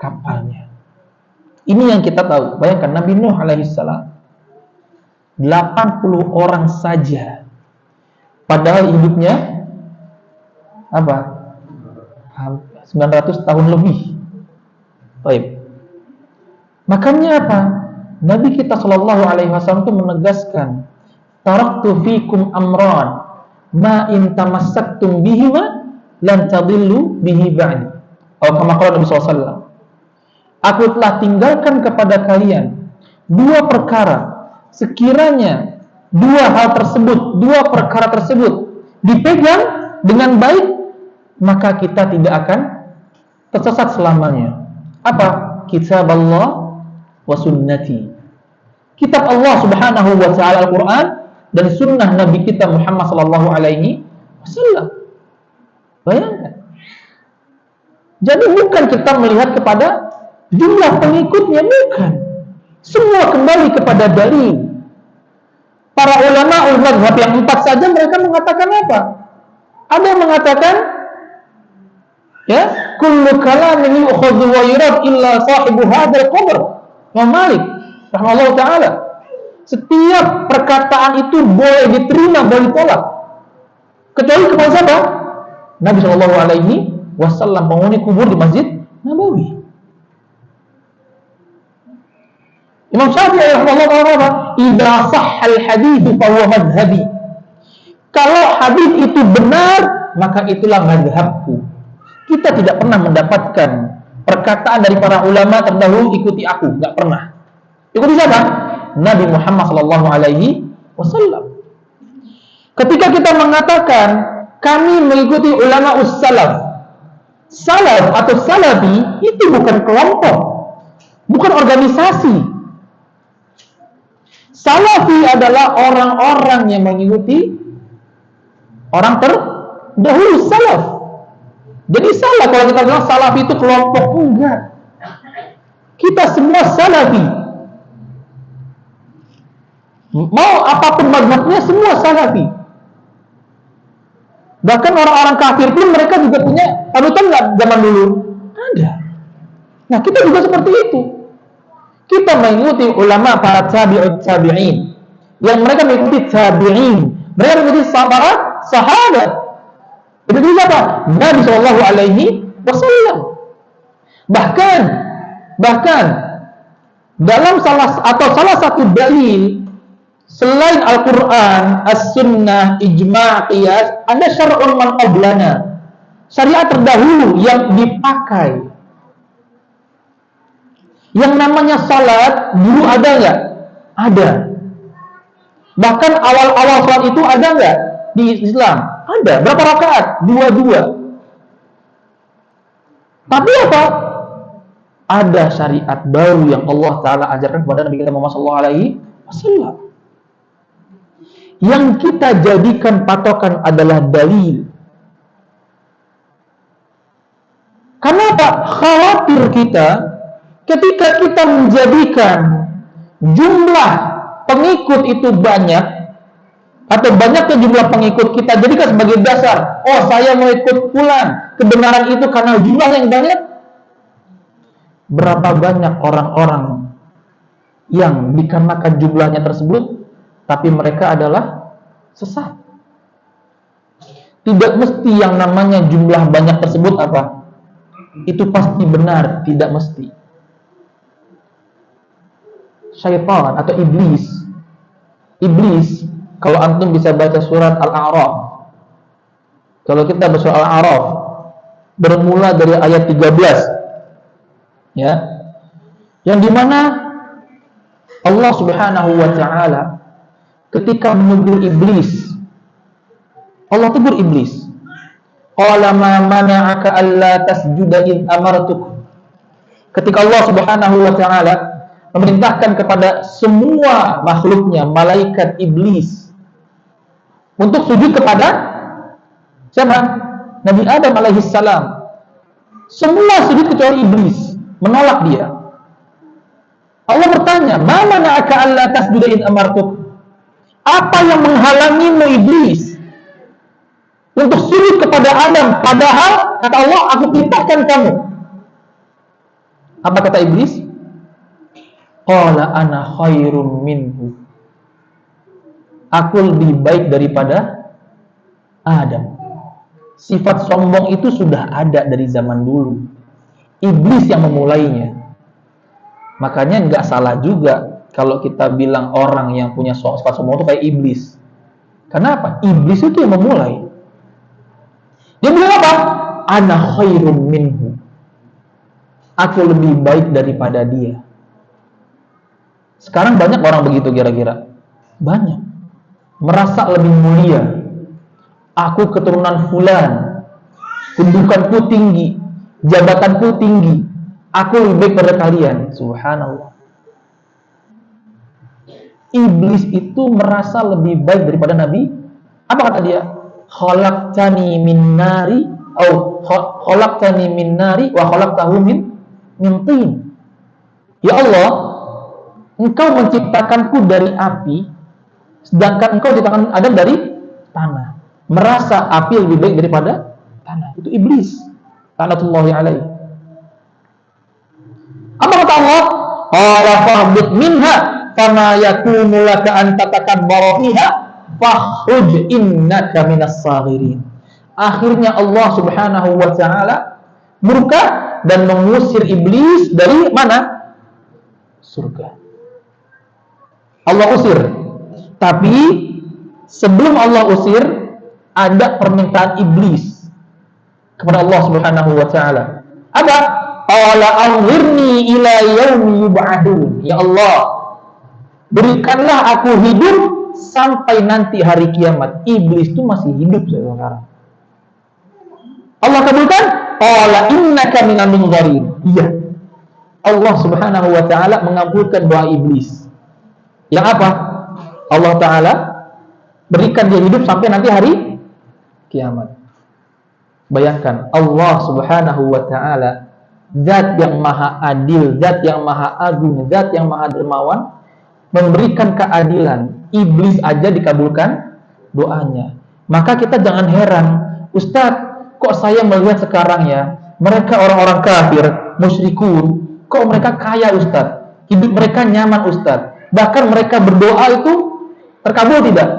kapalnya. Ini yang kita tahu. Bayangkan Nabi Nuh alaihissalam 80 orang saja, padahal hidupnya apa? 900 tahun lebih. Baik. Makanya apa? Nabi kita sallallahu alaihi wasallam itu menegaskan, taraktu fikum amran ma in tamassaktum bihima lan tadillu bihi ba'di. Atau kama qala Nabi sallallahu alaihi wasallam, aku telah tinggalkan kepada kalian 2 perkara, sekiranya 2 perkara tersebut dipegang dengan baik, maka kita tidak akan tersesat selamanya. Apa? Kitab Allah wa sunnati. Kitab Allah subhanahu wa ta'ala Al-Quran dan sunnah Nabi kita Muhammad sallallahu alaihi wasallam. Bayangkan. Jadi bukan kita melihat kepada jumlah pengikutnya, bukan. Semua kembali kepada dalil. Para ulama mazhab yang 4 saja mereka mengatakan apa? Ada yang mengatakan, ya, kullu kalamin yu'khadhu wa yurad illa sahibu hadzal qabr. Imam Malik rahimahullah taala, setiap perkataan itu boleh diterima, boleh ditolak, kecuali kepada siapa? Nabi sallallahu alaihi wasallam, penghuni kubur di Masjid Nabawi. Imam Syafi'i rahimahullah taala, "Idza sahhal hadits fa huwa madhhabi." Kalau hadis itu benar, maka itulah mazhabku. Kita tidak pernah mendapatkan perkataan dari para ulama terdahulu, ikuti aku, enggak pernah. Ikuti siapa? Nabi Muhammad sallallahu alaihi wasallam. Ketika kita mengatakan kami mengikuti ulama us-salaf, salaf atau salafi itu bukan kelompok, bukan organisasi. Salafi adalah orang-orang yang mengikuti orang terdahulu, salaf. Jadi salah kalau kita bilang salafi itu kelompok, enggak. Kita semua salafi. Mau apapun mazhabnya, semua salafi. Bahkan orang-orang kafir pun mereka juga punya panutan nggak zaman dulu? Ada. Nah, kita juga seperti itu. Kita mengikuti ulama para tabi'in, yang mereka mengikuti tabi'in, mereka mengikuti para sahabat. Itu siapa? Nabi sallallahu alaihi wasallam. Bahkan dalam salah satu dalil selain Al-Quran, As-Sunnah, Ijma', Qiyas, ada syar'un man qablana, syariat terdahulu yang dipakai. Yang namanya salat dulu ada nggak? Ada. Bahkan awal-awal salat itu ada nggak di Islam? Ada. Berapa rakaat? 2. Tapi apa? Ada syariat baru yang Allah Ta'ala ajarkan kepada Nabi kita Muhammad SAW, yang kita jadikan patokan adalah dalil. Kenapa? Maka khawatir kita ketika kita menjadikan jumlah pengikut itu banyak, atau banyaknya jumlah pengikut kita jadikan sebagai dasar, oh saya mau ikut fulan, kebenaran itu karena jumlah yang banyak. Berapa banyak orang-orang yang dikarenakan jumlahnya tersebut tapi mereka adalah sesat. Tidak mesti yang namanya jumlah banyak tersebut apa? Itu pasti benar, tidak mesti. Syaitan atau iblis, kalau antum bisa baca surat Al-A'raf, kalau kita baca Al-A'raf bermula dari ayat 13, ya, yang dimana Allah Subhanahu wa ta'ala ketika menegur iblis, Allah tegur iblis, qala ma mana'aka alla tasjuda id amartuk. Ketika Allah Subhanahu wa ta'ala memerintahkan kepada semua makhluknya, malaikat, iblis, untuk sujud kepada siapa? Nabi Adam alaihissalam. Semua sujud kecuali iblis, menolak dia. Allah bertanya, "Ma mana'aka alla tasjuda id amartuk?" Apa yang menghalangimu iblis untuk sujud kepada Adam, padahal kata Allah, aku perintahkan kamu? Apa kata iblis? Qala ana khairun minhu. Aku lebih baik daripada Adam. Sifat sombong itu sudah ada dari zaman dulu. Iblis yang memulainya. Makanya nggak salah juga kalau kita bilang orang yang punya sifat sombong itu kayak iblis. Kenapa? Iblis itu yang memulai. Dia bilang apa? Ana khairun minhu. Aku lebih baik daripada dia. Sekarang banyak orang begitu kira-kira. Banyak. Merasa lebih mulia. Aku keturunan fulan. Kedudukanku tinggi. Jabatanku tinggi. Aku lebih baik pada kalian. Subhanallah. Iblis itu merasa lebih baik daripada Nabi. Apa kata dia? Khalaqtani min nari khalaqtani min nari wa khalaqtahu min tin. Ya Allah, Engkau menciptakanku dari api, sedangkan Engkau menciptakan Adam dari tanah. Merasa api lebih baik daripada tanah. Itu iblis. Laknatullahi alaihi. Apa kata Allah? Qala fahbit minha fama yakunu laka an tatakabbara fiha fakhruj innaka minas saghirin. Akhirnya Allah Subhanahu wa ta'ala murka dan mengusir iblis dari mana? Surga. Allah usir. Tapi sebelum Allah usir, ada permintaan iblis kepada Allah Subhanahu wa ta'ala. Apa? Qala anzirni ila yaumi yub'atsun. Ya Allah, berikanlah aku hidup sampai nanti hari kiamat. Iblis itu masih hidup sekarang. Allah kabulkan? Qala innaka minal munzirin. Iya. Allah Subhanahu wa ta'ala mengabulkan doa iblis. Yang apa? Allah Ta'ala berikan dia hidup sampai nanti hari kiamat. Bayangkan, Allah Subhanahu wa ta'ala, zat yang maha adil, zat yang maha agung, zat yang maha dermawan, memberikan keadilan. Iblis aja dikabulkan doanya. Maka kita jangan heran, Ustadz, kok saya melihat sekarang ya, mereka orang-orang kafir, musyrikun, kok mereka kaya Ustadz, hidup mereka nyaman Ustadz, bahkan mereka berdoa itu terkabul tidak?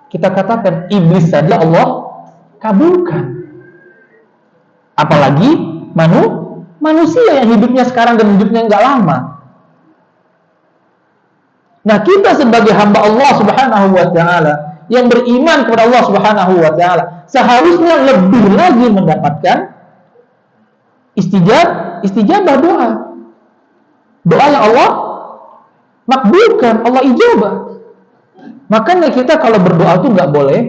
Kita katakan iblis saja Allah kabulkan, apalagi manusia yang hidupnya sekarang dan hidupnya nggak lama. Nah, kita sebagai hamba Allah Subhanahu wa ta'ala yang beriman kepada Allah Subhanahu wa ta'ala seharusnya lebih lagi mendapatkan istijabah doa yang Allah makbulkan, Allah ijabah. Makanya kita kalau berdoa itu nggak boleh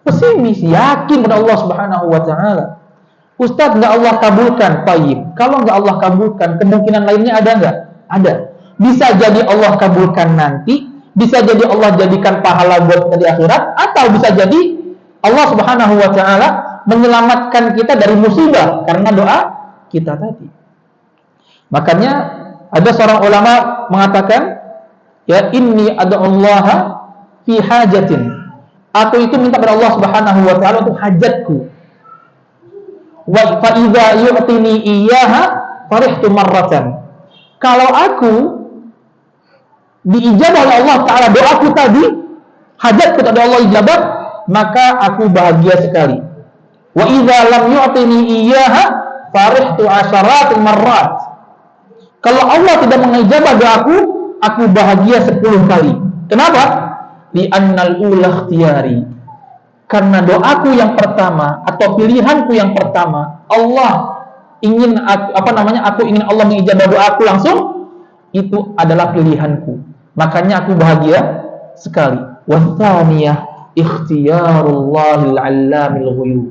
pesimis, yakin pada Allah Subhanahu wa ta'ala. Ustadz, nggak Allah kabulkan, tayyib. Kalau nggak Allah kabulkan, kemungkinan lainnya ada nggak? Ada. Bisa jadi Allah kabulkan nanti, bisa jadi Allah jadikan pahala buat kita di akhirat, atau bisa jadi Allah Subhanahu wa ta'ala menyelamatkan kita dari musibah karena doa kita tadi. Makanya ada seorang ulama mengatakan, ya inni ad'ullaha fi hajatin. Aku itu minta kepada Allah Subhanahu wa taala untuk hajatku. Wa fa idza yu'tini iyyaha farihtu marratan. Kalau aku diijabah oleh Allah taala doaku tadi, hajatku kepada Allah ijabah, maka aku bahagia sekali. Wa idza lam yu'tini iyyaha farihtu asyaratil marrat. Kalau Allah tidak mengijabah doaku, aku bahagia 10 kali. Kenapa? Li annal ula ikhtiyari. Karena doaku yang pertama atau pilihanku yang pertama, Allah ingin aku ingin Allah mengijabah doaku langsung, itu adalah pilihanku. Makanya aku bahagia sekali. Wa tsaniyah ikhtiyarullahil 'allamil ghuyub.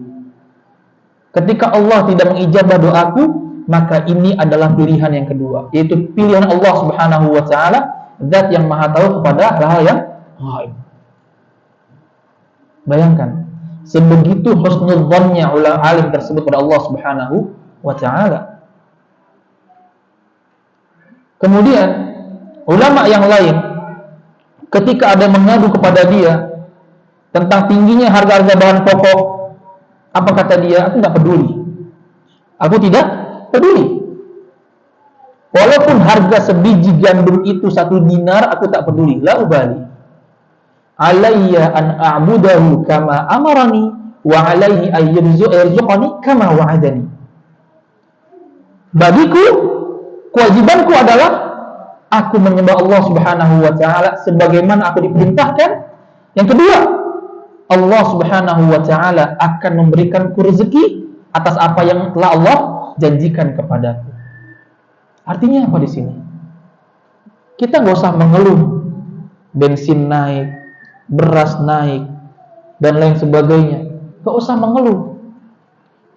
Ketika Allah tidak mengijabah doaku, maka ini adalah pilihan yang kedua, yaitu pilihan Allah Subhanahu wa taala, zat yang Maha tahu kepada hal yang ghaib. Bayangkan, sebegitu husnul dzannya alim tersebut kepada Allah Subhanahu wa taala. Kemudian ulama yang lain ketika ada mengadu kepada dia tentang tingginya harga-harga bahan pokok, apa kata dia? Aku tidak peduli. Aku tidak peduli. Walaupun harga sebiji gandum itu 1 dinar, aku tak peduli. La ubali. Alayya an a'budahu kama amarani wa alayhi an yarzuqani kama wa'adani. Bagiku, kewajibanku adalah aku menyembah Allah Subhanahu wa taala sebagaimana aku diperintahkan. Yang kedua, Allah Subhanahu wa taala akan memberikanku rezeki atas apa yang telah Allah janjikan kepadaku. Artinya apa di sini? Kita nggak usah mengeluh bensin naik, beras naik, dan lain sebagainya. Nggak usah mengeluh.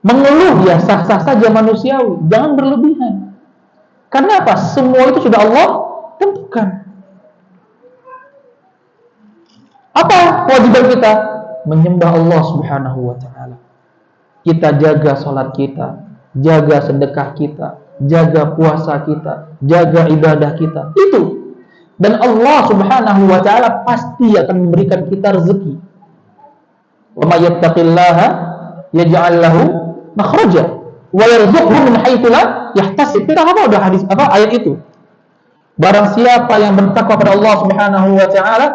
Mengeluh ya sah-sah saja manusiawi, jangan berlebihan. Karena apa? Semua itu sudah Allah tentukan. Apa kewajiban kita? Menyembah Allah Subhanahu wa taala. Kita jaga salat kita, jaga sedekah kita, jaga puasa kita, jaga ibadah kita. Itu. Dan Allah Subhanahu wa taala pasti akan memberikan kita rezeki. Wa may yattaqillaha yaj'al lahu makhraja wa yarzuqhu min haitsu la yahtasib. Kita apa udah hadis ayat itu? Barang siapa yang bertakwa kepada Allah Subhanahu wa taala,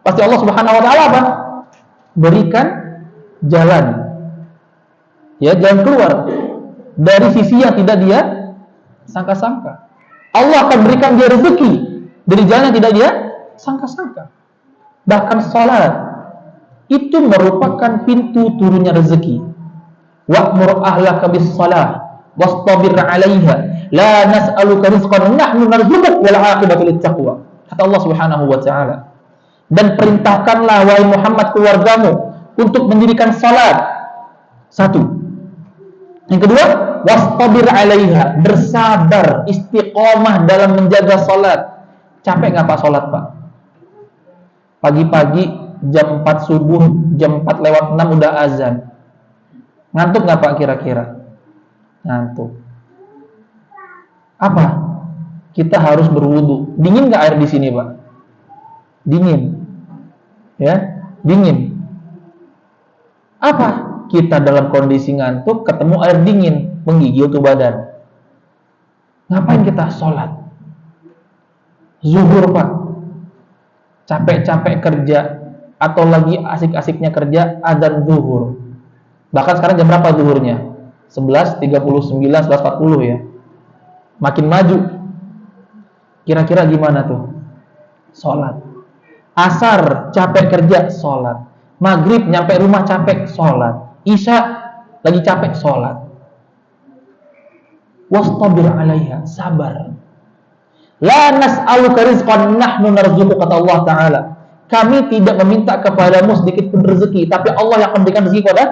pasti Allah Subhanahu wa taala apa? Berikan jalan. Ya, jalan keluar dari sisi yang tidak dia sangka-sangka. Allah akan berikan dia rezeki dari jalan yang tidak dia sangka-sangka. Bahkan salat itu merupakan pintu turunnya rezeki. Wa'mur ahlaka bis-shalah wastabir 'alaiha la nas'aluka rizqan nahnu narzuquk wal 'aqibatu lit-taqwa. Kata Allah Subhanahu wa taala. Dan perintahkanlah wahai Muhammad keluargamu untuk mendirikan salat. 1. Yang kedua, wastabir 'alaiha, bersabar, istiqomah dalam menjaga salat. Capek enggak Pak salat, Pak? Pagi-pagi jam 4 subuh, jam 4 lewat 6 udah azan. Ngantuk enggak Pak kira-kira? Ngantuk. Apa? Kita harus berwudu. Dingin enggak air di sini, Pak? Dingin. Ya, dingin. Apa? Kita dalam kondisi ngantuk, ketemu air dingin, menggigil tuh badan. Ngapain kita sholat? Zuhur Pak, capek-capek kerja, atau lagi asik-asiknya kerja, adzan zuhur. Bahkan sekarang jam berapa zuhurnya? 11.39, 11.40 ya. Makin maju. Kira-kira gimana tuh? Sholat. Asar, capek kerja, sholat. Maghrib, nyampe rumah capek, sholat. Isya, lagi capek, sholat. Wastabir 'alaiha, sabar. La nas'aluka rizqan nahnu narzuquk, kata Allah Ta'ala. Kami tidak meminta kepadamu sedikit pun rezeki, tapi Allah yang akan memberikan rezeki kepada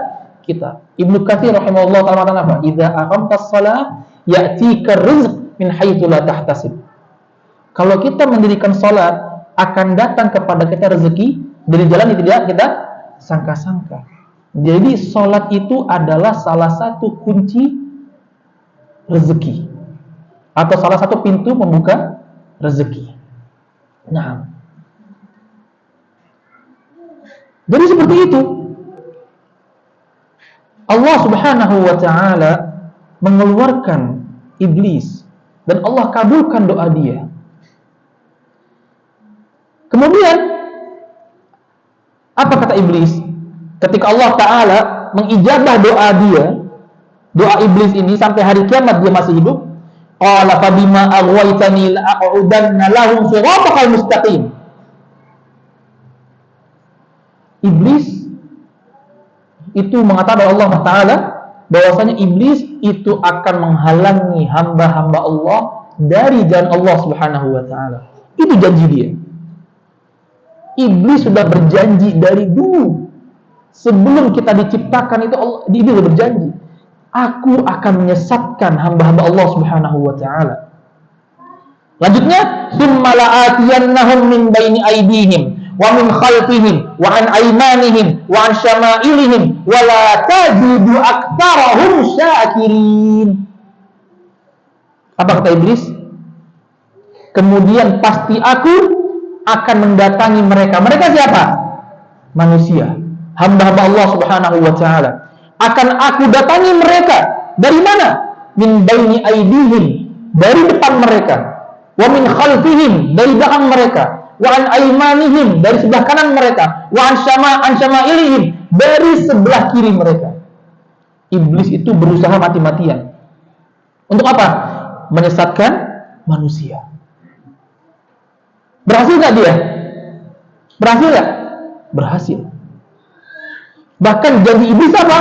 kita. Ibnu Katsir rahimahullah ta'ala mengatakan apa? Idza aqamtas shalah ya'tika rizq min haitsu la tahtasib. Kalau kita mendirikan salat, akan datang kepada kita rezeki dari jalan yang tidak kita sangka-sangka. Jadi salat itu adalah salah satu kunci rezeki, atau salah satu pintu membuka rezeki. Nah, jadi seperti itu. Allah Subhanahu wa taala mengeluarkan iblis dan Allah kabulkan doa dia. Kemudian apa kata iblis? Ketika Allah taala mengijabah doa dia, doa iblis ini sampai hari kiamat dia masih hidup. Qala fa bima aghwaytani la'udanna lahum siratal mustaqim. Iblis itu mengatakan Allah Ta'ala bahwasanya iblis itu akan menghalangi hamba-hamba Allah dari jalan Allah Subhanahu wa taala. Itu janji dia. Iblis sudah berjanji dari dulu. Sebelum kita diciptakan itu dia sudah berjanji, aku akan menyesatkan hamba-hamba Allah Subhanahu wa taala. Lanjutnya, "Tsumma la'atiyannahum min baini aydihim wa min khalfihim wa an aymanihim wa an syama'ilihim wa la tajidu aktsarahum syakirin." Apa kata iblis? Kemudian pasti aku akan mendatangi mereka. Mereka siapa? Manusia, hamba-hamba Allah Subhanahu wa taala. Akan aku datangi mereka dari mana? Min baini aydihim, dari depan mereka. Wa min khalfihim, dari belakang mereka. Wa an aymanihim, dari sebelah kanan mereka. Wa an syama'ilihim, dari sebelah kiri mereka. Iblis itu berusaha mati-matian. Untuk apa? Menyesatkan manusia. Berhasil nggak dia? Berhasil nggak? Berhasil. Bahkan janji iblis apa?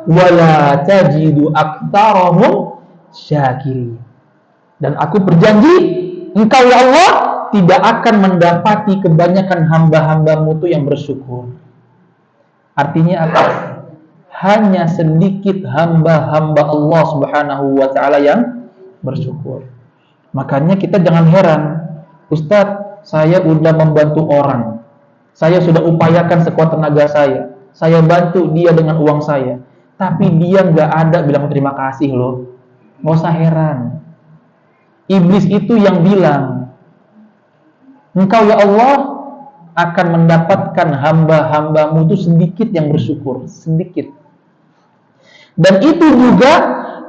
Wala tajidu aktsarahum syakirin. Dan aku berjanji, engkau ya Allah tidak akan mendapati kebanyakan hamba-hambamu itu yang bersyukur. Artinya apa? Hanya sedikit hamba-hamba Allah Subhanahu wa taala yang bersyukur. Makanya kita jangan heran, Ustadz, saya udah membantu orang, saya sudah upayakan sekuat tenaga saya bantu dia dengan uang saya, tapi dia nggak ada bilang terima kasih loh. Nggak usah heran. Iblis itu yang bilang, engkau ya Allah akan mendapatkan hamba-hambamu itu sedikit yang bersyukur, sedikit. Dan itu juga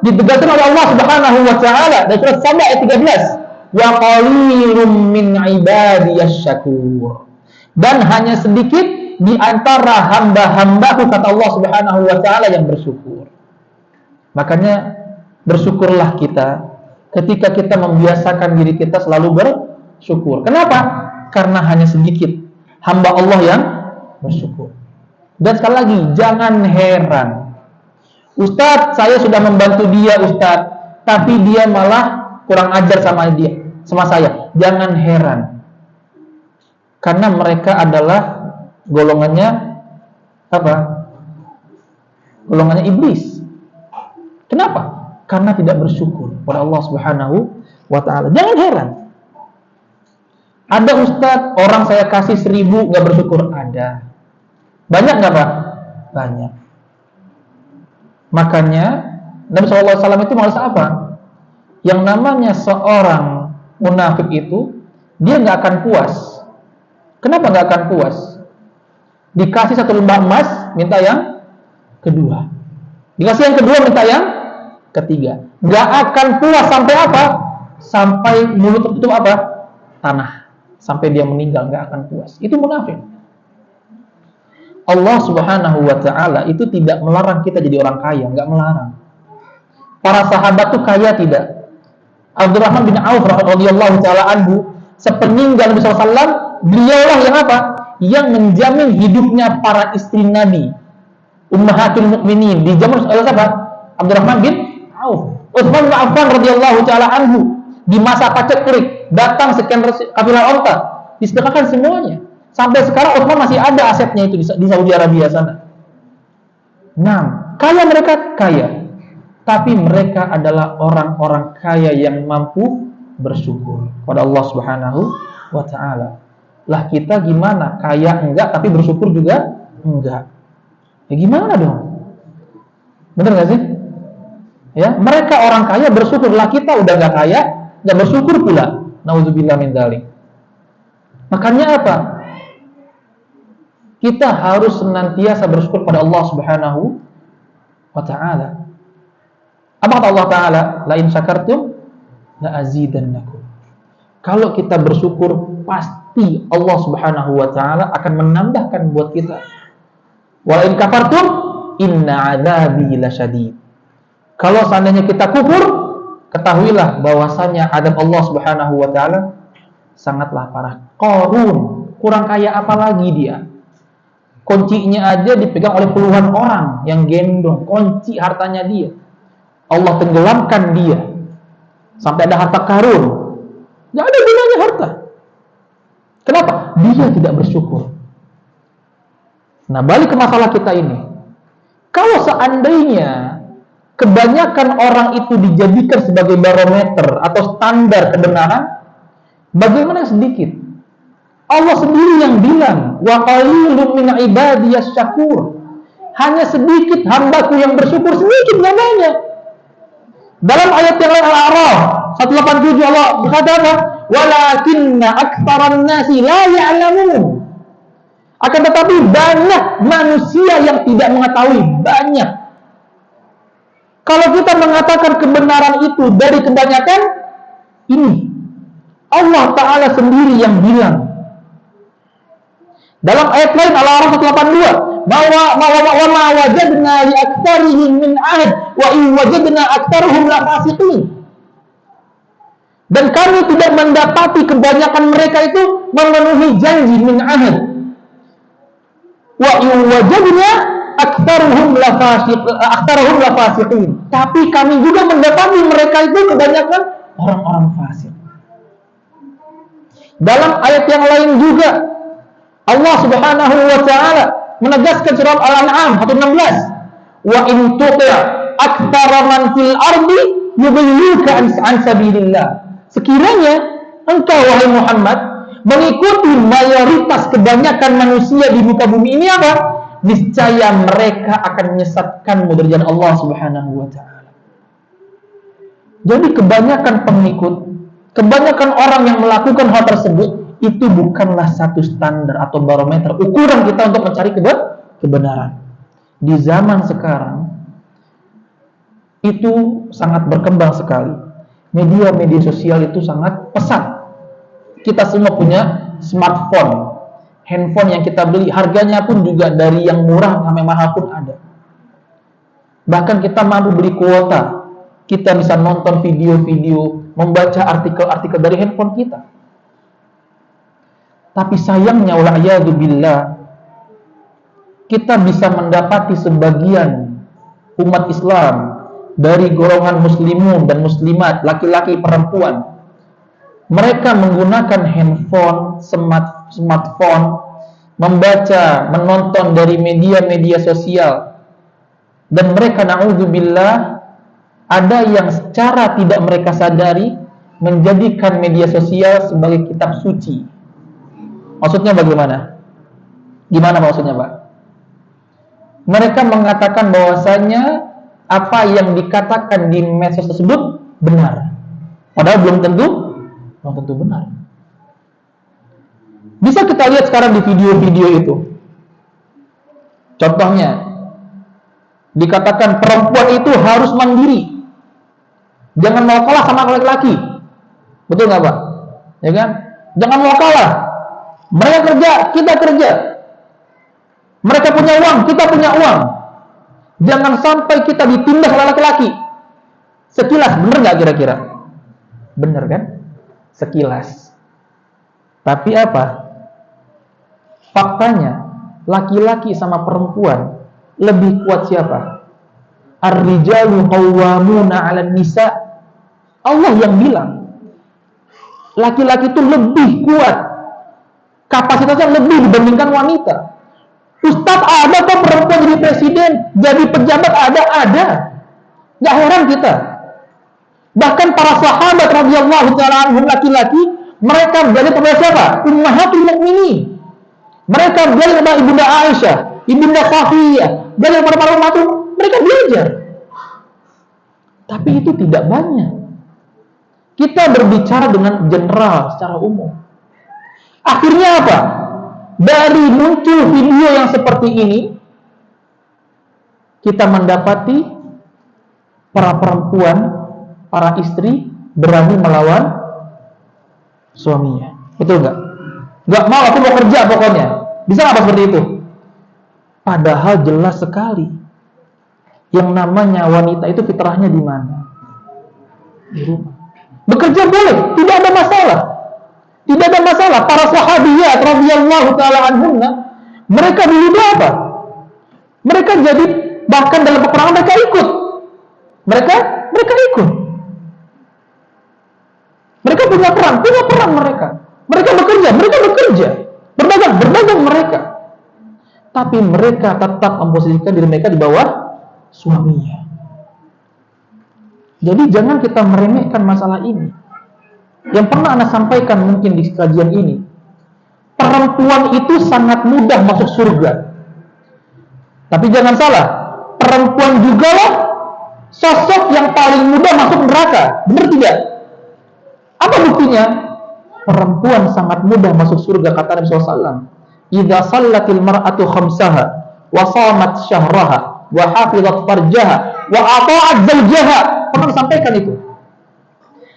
ditegaskan oleh Allah Subhanahu wa taala dalam surat Saba ayat 13. Wa qalilum min ibadiyasy syakur. Dan hanya sedikit di antara hamba-hambaku, kata Allah Subhanahu wa taala, yang bersyukur. Makanya bersyukurlah kita ketika kita membiasakan diri kita selalu bersyukur. Kenapa? Karena hanya sedikit hamba Allah yang bersyukur. Dan sekali lagi, jangan heran, Ustadz, saya sudah membantu dia Ustadz, tapi dia malah kurang ajar sama saya. Jangan heran, karena mereka adalah golongannya apa? Golongannya iblis. Kenapa? Karena tidak bersyukur kepada Allah Subhanahu wa taala. Jangan heran. Ada ustadz, orang saya kasih 1.000 nggak bersyukur. Ada. Banyak nggak Pak? Banyak. Makanya Nabi SAW itu malas apa? Yang namanya seorang munafik itu, dia nggak akan puas. Kenapa nggak akan puas? Dikasih 1 lembah emas, minta yang kedua. Dikasih yang kedua, minta yang ketiga. Nggak akan puas sampai apa? Sampai mulut tertutup apa? Tanah. Sampai dia meninggal, nggak akan puas. Itu munafik. Allah Subhanahu wa taala itu tidak melarang kita jadi orang kaya, nggak melarang. Para sahabat itu kaya tidak. Abdurrahman bin Auf radhiyallahu taala anhu, sepeninggal Nabi SAW, beliaulah yang apa? Yang menjamin hidupnya para istri Nabi, ummahatul mukminin, di zaman siapa? Abdurrahman bin Auf. Utsman bin Affan radhiyallahu taala anhu, di masa paceklik datang sekian kafilah onta, disedekahkan semuanya. Sampai sekarang Utsman masih ada asetnya itu di Saudi Arabia sana. Nah, kaya mereka kaya, tapi mereka adalah orang-orang kaya yang mampu bersyukur kepada Allah Subhanahu wa taala. Lah kita gimana? Kaya enggak tapi bersyukur juga enggak. Ya gimana dong? Bener gak sih? Ya, mereka orang kaya bersyukur, lah kita udah nggak kaya, nggak bersyukur pula. Nauzubillah min dzalik. Makanya apa? Kita harus senantiasa bersyukur pada Allah Subhanahu wa taala. Apa kata Allah taala? La in syakartum la azidannakum. Kalau kita bersyukur, pasti Allah Subhanahu wa taala akan menambahkan buat kita. Wa in kafartum inna 'adzabi lasyadid. Kalau seandainya kita kufur, ketahuilah bahwasanya adab Allah Subhanahu wa taala sangatlah parah. Qarun, kurang kaya apa lagi dia? Kuncinya aja dipegang oleh puluhan orang yang gendong, kunci hartanya dia. Allah tenggelamkan dia. Sampai ada harta karun. Enggak ada gunanya harta. Kenapa? Dia tidak bersyukur. Nah, balik ke masalah kita ini. Kalau seandainya kebanyakan orang itu dijadikan sebagai barometer atau standar kebenaran, bagaimana sedikit? Allah sendiri yang bilang, wa qalilun min ibadiyas syakur. Hanya sedikit hambaku yang bersyukur, sedikit nggak banyak. Dalam ayat yang lain Al-A'raf 187 Allah berkata apa? Walakinna aktsaran nasi la ya'lamun. Akan tetapi banyak manusia yang tidak mengetahui, banyak. Kalau kita mengatakan kebenaran itu dari kebanyakan, ini Allah Ta'ala sendiri yang bilang. Dalam ayat lain Al-A'raf 182, bahwa ma wajadna li aktsarihim min ahad wa in wajadna aktsarahum la fasiqin. Dan kami tidak mendapati kebanyakan mereka itu memenuhi janji min ahad. Wa in wajadna aktsarahum la fasiqin. Tapi kami juga mendapati mereka itu kebanyakan orang-orang fasik. Dalam ayat yang lain juga Allah Subhanahu wa taala menegaskan surat Al-An'am 116, wa in tuti' aktsara man fil ardi yudilluka an sabilillah. Sekiranya engkau wahai Muhammad mengikuti mayoritas kebanyakan manusia di muka bumi ini, apa? Niscaya mereka akan menyesatkanmu dari jalan Allah Subhanahu wa taala. Jadi kebanyakan pengikut, kebanyakan orang yang melakukan hal tersebut itu bukanlah satu standar atau barometer ukuran kita untuk mencari kebenaran. Di zaman sekarang itu sangat berkembang sekali. Media-media sosial itu sangat pesat. Kita semua punya smartphone, handphone yang kita beli, harganya pun juga dari yang murah sampai mahal pun ada. Bahkan kita mampu beli kuota. Kita bisa nonton video-video, membaca artikel-artikel dari handphone kita. Tapi sayangnya wal'iyadzubillah, kita bisa mendapati sebagian umat Islam dari golongan muslimun dan muslimat, laki-laki perempuan, mereka menggunakan handphone, smartphone, membaca, menonton dari media-media sosial, dan mereka na'udzubillah ada yang secara tidak mereka sadari menjadikan media sosial sebagai kitab suci. Maksudnya bagaimana? Gimana maksudnya, Pak? Mereka mengatakan bahwasanya apa yang dikatakan di medsos tersebut benar. Padahal belum tentu benar. Bisa kita lihat sekarang di video-video itu. Contohnya, dikatakan perempuan itu harus mandiri. Jangan mau kalah sama laki-laki. Betul nggak, Pak? Ya kan? Jangan mau kalah. Mereka kerja, kita kerja. Mereka punya uang, kita punya uang. Jangan sampai kita ditindas oleh laki-laki. Sekilas, benar nggak kira-kira? Benar kan? Sekilas. Tapi apa? Faktanya, laki-laki sama perempuan lebih kuat siapa? Ar-rijalu qawwamuna 'alan nisa. Allah yang bilang. Laki-laki itu lebih kuat. Kapasitasnya lebih dibandingkan wanita. Ustadz ada kok perempuan jadi presiden, jadi pejabat ada. Gak heran kita. Bahkan para sahabat radhiyallahu ta'ala anhum laki-laki, mereka belajar kepada siapa? Ummahatul mukminin. Mereka belajar kepada Ibunda Aisyah, Ibunda Safiyah, belajar kepada para umat, mereka belajar. Tapi itu tidak banyak. Kita berbicara dengan general secara umum. Akhirnya apa? Dari muncul video yang seperti ini, kita mendapati para perempuan, para istri berani melawan suaminya. Betul nggak? Nggak mau, aku mau kerja pokoknya. Bisa nggak seperti itu? Padahal jelas sekali yang namanya wanita itu fitrahnya di mana? Di rumah. Bekerja boleh, tidak ada masalah. Tidak ada masalah. Para sahabiyat radhiyallahu taala anhunna, mereka dulu apa? Mereka jadi bahkan dalam peperangan mereka ikut. Mereka ikut. Mereka punya perang mereka. Mereka bekerja. Berdagang mereka. Tapi mereka tetap memposisikan diri mereka di bawah suaminya. Jadi jangan kita meremehkan masalah ini. Yang pernah Anda sampaikan mungkin di kajian ini, perempuan itu sangat mudah masuk surga. Tapi jangan salah, perempuan juga lah sosok yang paling mudah masuk neraka. Benar tidak? Apa buktinya? Perempuan sangat mudah masuk surga, kata Nabi SAW. Idza sallatil mar'atu khamsaha wa shamat syahraha wa hafizat farjaha wa ata'at zawjaha. Pernah sampaikan itu.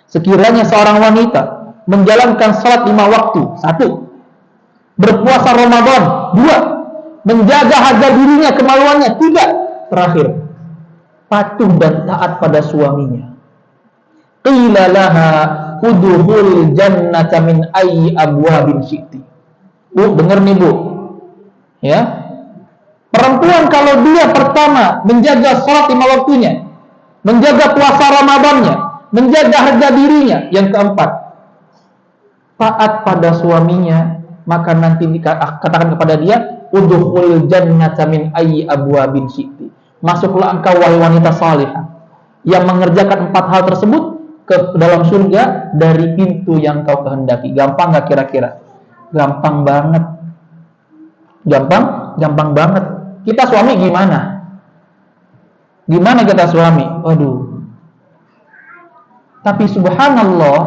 Sekiranya seorang wanita menjalankan salat 5 waktu, 1, berpuasa Ramadan, 2, menjaga harga dirinya, kemaluannya, 3, terakhir, patuh dan taat pada suaminya. Qila laha udkhul jannata min ayyi abwabin syi'ti. Bu, dengar nih Bu. Ya. Perempuan kalau dia pertama menjaga salat 5 waktunya, menjaga puasa Ramadannya, menjaga harga dirinya, yang keempat, taat pada suaminya, maka nanti katakan kepada dia, udkhul jannata min ayyi abwabin syi'ti. Masuklah engkau wahai wanita salihah yang mengerjakan 4 hal tersebut ke dalam surga dari pintu yang kau kehendaki. Gampang enggak kira-kira? Gampang banget. Gampang banget. Kita suami gimana? Gimana kita suami? Waduh. Tapi subhanallah,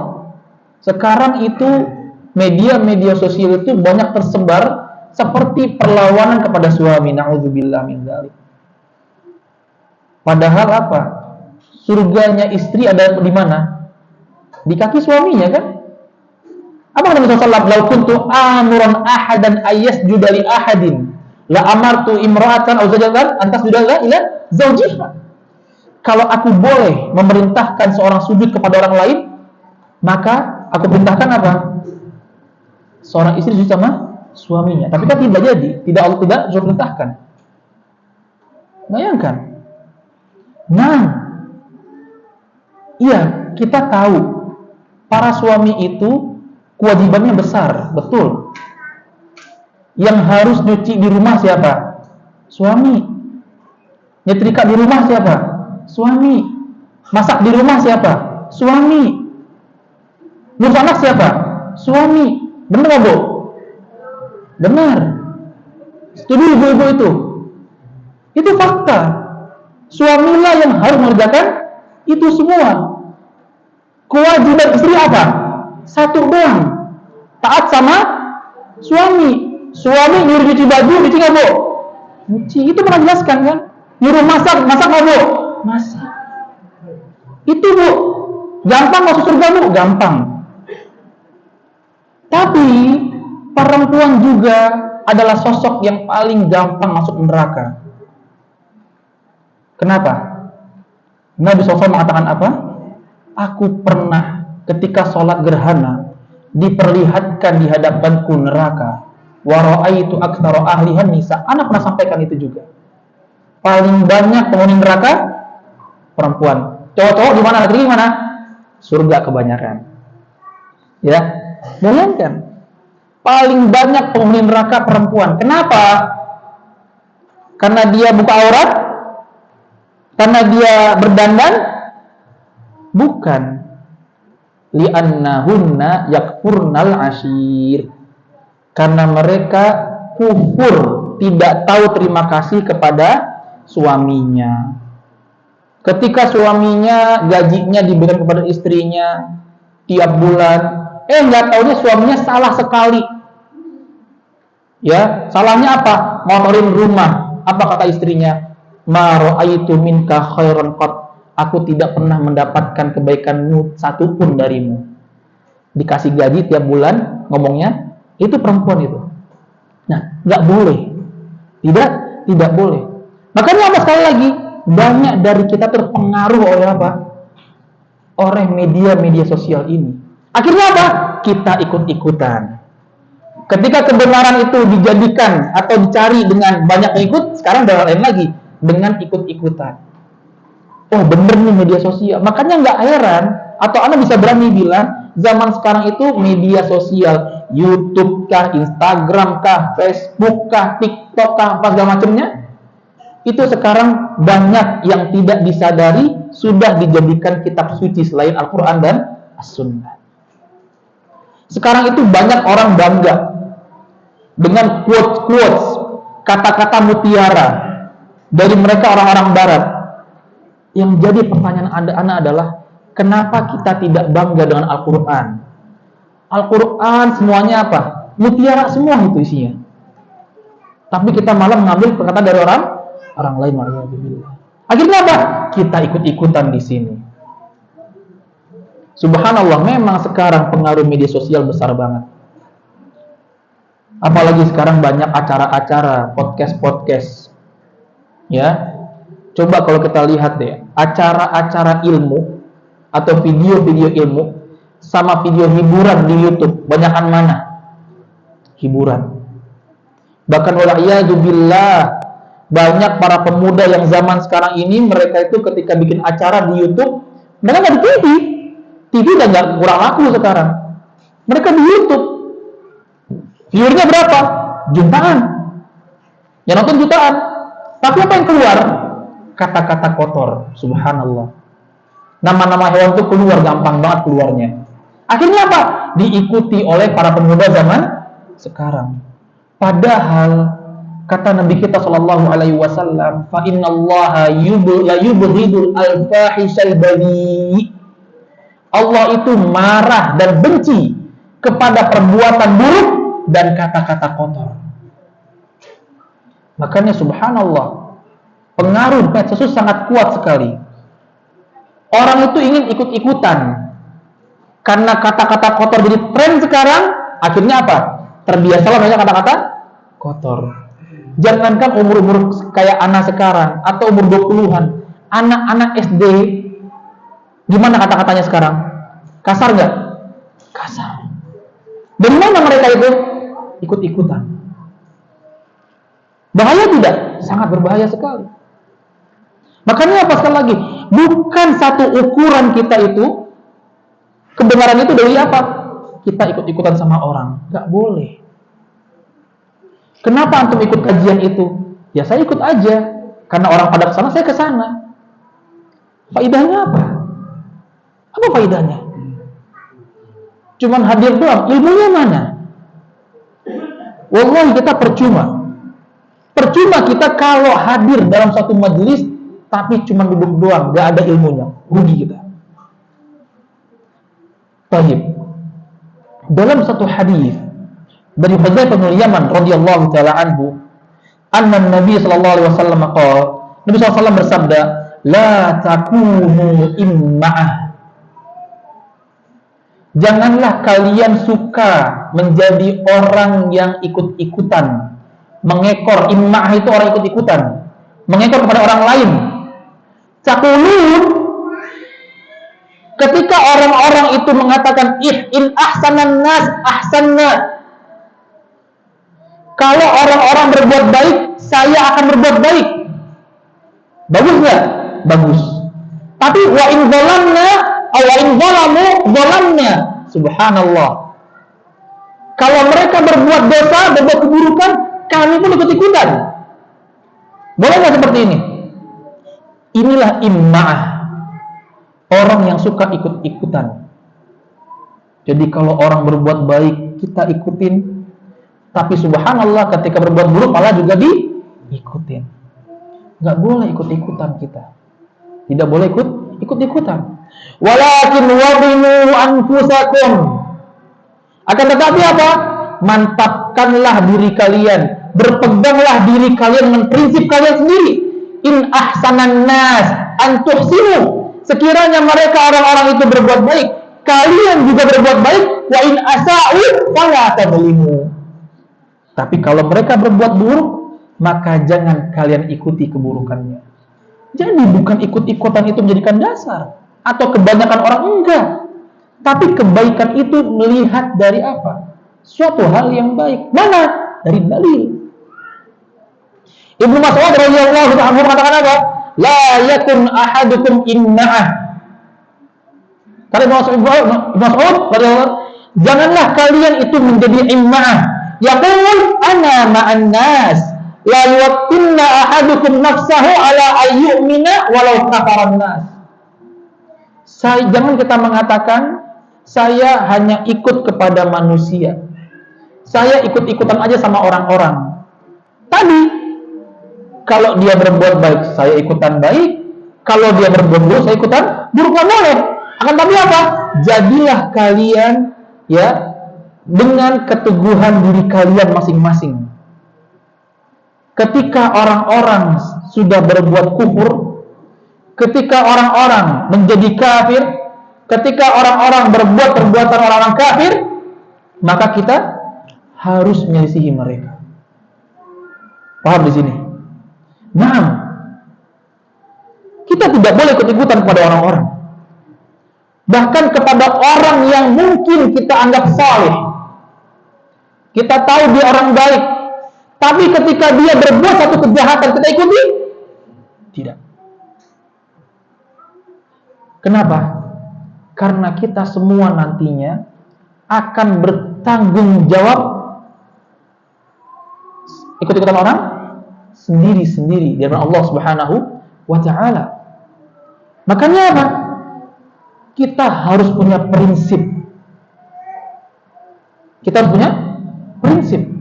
sekarang itu media sosial itu banyak tersebar seperti perlawanan kepada suami. Na'udzubillah min dzalik. Padahal apa? Surganya istri ada di mana? Di kaki suaminya kan? Apa kata Nabi sallallahu alaihi wasallam? Kuntu amuran ahadan ayyasjuda li ahadin la amartu imra'atan aw zawjatan an tasjuda ila zawjiha. Kalau aku boleh memerintahkan seorang sujud kepada orang lain, maka aku perintahkan apa? Seorang istri sujud sama suaminya. Tapi kan tidak jadi, Allah tidak perintahkan. Bayangkan. Nah, iya, kita tahu para suami itu kewajibannya besar, betul. Yang harus nyuci di rumah siapa? Suami. Nyetrika di rumah siapa? Suami. Masak di rumah siapa? Suami. Ngurus anak siapa? Suami. Benar nggak Bu? Benar. Setuju ibu-ibu itu? Itu fakta. Suamilah yang harus mengerjakan itu semua. Kewajiban istri apa? Satu doang. Taat sama suami. Suami nyuruh cuci baju, cuci nggak Bu? Cuci. Itu pernah jelaskan kan? Nyuruh masak nggak Bu? Masak. Itu Bu. Gampang masuk surga Bu? Gampang. Tapi perempuan juga adalah sosok yang paling gampang masuk neraka. Kenapa? Nabi SAW mengatakan apa? Aku pernah ketika sholat gerhana diperlihatkan di hadapanku neraka. Wa ra'aitu aktsara ahlihan nisa. Anak pernah sampaikan itu juga. Paling banyak penghuni neraka perempuan. Cowok-cowok di mana? Negeri mana? Surga kebanyakan. Ya, bayangkan. Paling banyak penghuni neraka perempuan. Kenapa? Karena dia buka aurat? Karena dia berdandan? Bukan. Li'annahunna yakfurnal ashir. Karena mereka kufur, tidak tahu terima kasih kepada suaminya. Ketika suaminya gajinya diberikan kepada istrinya tiap bulan, nggak taunya suaminya salah sekali. Ya, salahnya apa? Ngotorin rumah. Apa kata istrinya? Ma ra'aitu minka khairan qat. Aku tidak pernah mendapatkan kebaikanmu satupun darimu. Dikasih gaji tiap bulan, ngomongnya itu perempuan itu. Nah, nggak boleh. Tidak boleh. Makanya apa, sekali lagi, banyak dari kita terpengaruh oleh apa? Oleh media sosial ini. Akhirnya apa? Kita ikut-ikutan. Ketika kebenaran itu dijadikan atau dicari dengan banyak ikut, sekarang udah lain lagi, dengan ikut-ikutan. Oh, bener nih media sosial. Makanya nggak heran, atau Anda bisa berani bilang, zaman sekarang itu media sosial, YouTube kah, Instagram kah, Facebook kah, TikTok kah, apa segala macamnya, itu sekarang banyak yang tidak disadari sudah dijadikan kitab suci selain Al-Quran dan As-Sunnah. Sekarang itu banyak orang bangga dengan quotes, kata-kata mutiara dari mereka orang-orang barat. Yang jadi pertanyaan anak adalah, kenapa kita tidak bangga dengan Al-Quran? Al-Quran semuanya apa? Mutiara semua itu isinya. Tapi kita malah mengambil perkataan dari orang lain. Akhirnya apa? Kita ikut-ikutan di sini. Subhanallah, memang sekarang pengaruh media sosial besar banget. Apalagi sekarang banyak acara-acara, podcast. Ya, coba kalau kita lihat deh, acara-acara ilmu atau video-video ilmu sama video hiburan di YouTube, banyakan mana? Hiburan. Bahkan wala'iyadzubillah, banyak para pemuda yang zaman sekarang ini, mereka itu ketika bikin acara di YouTube, mereka nggak di TV udah nggak kurang laku sekarang. Mereka di YouTube, viewernya berapa? Jutaan, yang nonton jutaan. Tapi apa yang keluar? Kata-kata kotor. Subhanallah. Nama-nama hewan itu keluar, gampang banget keluarnya. Akhirnya apa? Diikuti oleh para pemuda zaman sekarang. Padahal kata Nabi kita Shallallahu Alaihi Wasallam, fa innallaha la yubghidul al-fahishal badi. Allah itu marah dan benci kepada perbuatan buruk dan kata-kata kotor. Makanya subhanallah, pengaruh medsos sangat kuat sekali. Orang itu ingin ikut-ikutan karena kata-kata kotor jadi tren sekarang. Akhirnya apa? Terbiasalah banyak kata-kata kotor. Jangankan umur-umur kayak anak sekarang atau umur 20-an, anak-anak SD, gimana kata-katanya sekarang? Kasar nggak? Kasar. Dan mana mereka itu? Ikut-ikutan. Bahaya tidak? Sangat berbahaya sekali. Makanya apa, sekali lagi, bukan satu ukuran kita itu, kebenaran itu dari apa? Kita ikut-ikutan sama orang. Nggak boleh. Kenapa antum ikut kajian itu? Ya saya ikut aja. Karena orang pada kesana, saya kesana. Faidahnya apa? Apa faidahnya? Cuman hadir doang. Ilmunya mana? Wallahi kita percuma. Percuma kita kalau hadir dalam satu majelis tapi cuma duduk doang, gak ada ilmunya. Rugi kita. Baik. Dalam satu hadis dari Hudzaifah bin Yaman radhiyallahu taala anhu, anna Nabi sallallahu alaihi wasallam qala, Nabi sallallahu alaihi wasallam bersabda, la takunu imma'ah. Janganlah kalian suka menjadi orang yang ikut-ikutan, mengekor. Imma'ah itu orang ikut-ikutan, mengekor kepada orang lain. Takulun, ketika orang-orang itu mengatakan in ahsanan nas ahsanna, kalau orang-orang berbuat baik, saya akan berbuat baik. Bagus nggak? Bagus. Tapi wa in zalamna aw in zalamu zalamna. Subhanallah. Kalau mereka berbuat dosa, berbuat keburukan, kami pun ikut-ikutan. Boleh nggak seperti ini? Inilah imma'ah, orang yang suka ikut-ikutan. Jadi kalau orang berbuat baik, kita ikutin. Tapi subhanallah, ketika berbuat buruk malah juga diikutin. Nggak boleh ikut-ikutan kita. Tidak boleh ikut-ikutan. Walakin wabinu anfusakum. Akan tetapi apa? Mantapkanlah diri kalian, berpeganglah diri kalian dengan prinsip kalian sendiri. In ahsanan nas an tuhsinu. Sekiranya mereka orang-orang itu berbuat baik, kalian juga berbuat baik. Wa in asa'u fala tadlimu. Tapi kalau mereka berbuat buruk, maka jangan kalian ikuti keburukannya. Jadi bukan ikut-ikutan itu menjadikan dasar, atau kebanyakan orang enggak. Tapi kebaikan itu melihat dari apa? Suatu hal yang baik. Mana? Dari dalil. Ibnu Mas'ud radhiyallahu anhu mengatakan apa? La yakun ahadukum imma'ah. Kata Ibnu Mas'ud radhiyallahu, janganlah kalian itu menjadi imma'ah. Yaqul ana ma'an nas. La yuwattinna ahadukum nafsahu ala ayyumina walau kafaran nas. Jangan kita mengatakan saya hanya ikut kepada manusia. Saya ikut-ikutan aja sama orang-orang. Tadi kalau dia berbuat baik, saya ikutan baik. Kalau dia berbuat buruk, saya ikutan buruk, nggak boleh. Akan tapi apa? Jadilah kalian ya dengan keteguhan diri kalian masing-masing. Ketika orang-orang sudah berbuat kufur, ketika orang-orang menjadi kafir, ketika orang-orang berbuat perbuatan orang-orang kafir, maka kita harus menyelisihi mereka. Paham di sini? Nah, kita tidak boleh ikut-ikutan kepada orang-orang. Bahkan kepada orang yang mungkin kita anggap saleh. Kita tahu dia orang baik. Tapi ketika dia berbuat satu kejahatan, kita ikuti? Tidak. Kenapa? Karena kita semua nantinya akan bertanggung jawab ikut-ikutan orang sendiri-sendiri dari Allah Subhanahu wa ta'ala. Makanya apa? Kita harus punya prinsip. Kita harus punya prinsip.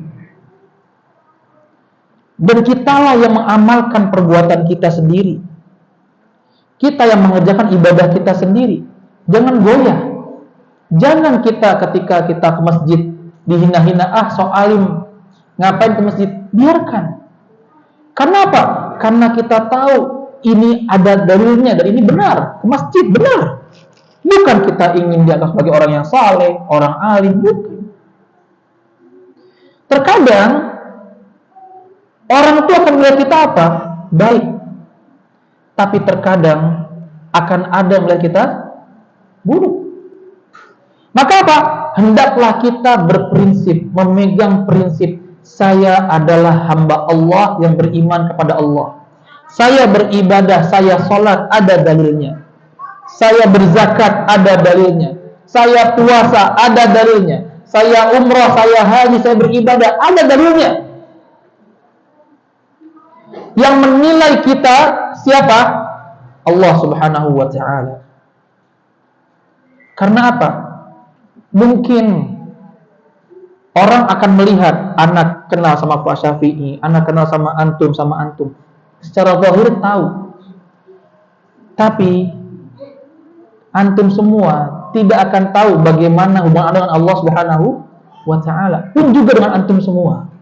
Dan kitalah yang mengamalkan perbuatan kita sendiri. Kita yang mengerjakan ibadah kita sendiri. Jangan goyah. Jangan kita ketika kita ke masjid dihina-hina, sok alim, ngapain ke masjid? Biarkan. Karena apa? Karena kita tahu ini ada dalilnya dan ini benar. Ke masjid benar. Bukan kita ingin dianggap sebagai orang yang saleh, orang alim, bukan. Terkadang orang itu akan melihat kita apa? Baik. Tapi terkadang akan ada yang melihat kita buruk. Maka apa? Hendaklah kita berprinsip, memegang prinsip. Saya adalah hamba Allah yang beriman kepada Allah. Saya beribadah, saya sholat, ada dalilnya. Saya berzakat, ada dalilnya. Saya puasa, ada dalilnya. Saya umrah, saya haji, saya beribadah, ada dalilnya. Yang menilai kita siapa? Allah Subhanahu wa ta'ala. Karena apa? Mungkin orang akan melihat anak kenal sama Pak Syafi'i, anak kenal sama antum. Secara zahir tahu. Tapi antum semua tidak akan tahu bagaimana hubungan dengan Allah Subhanahu wa ta'ala. Pun juga dengan antum semua.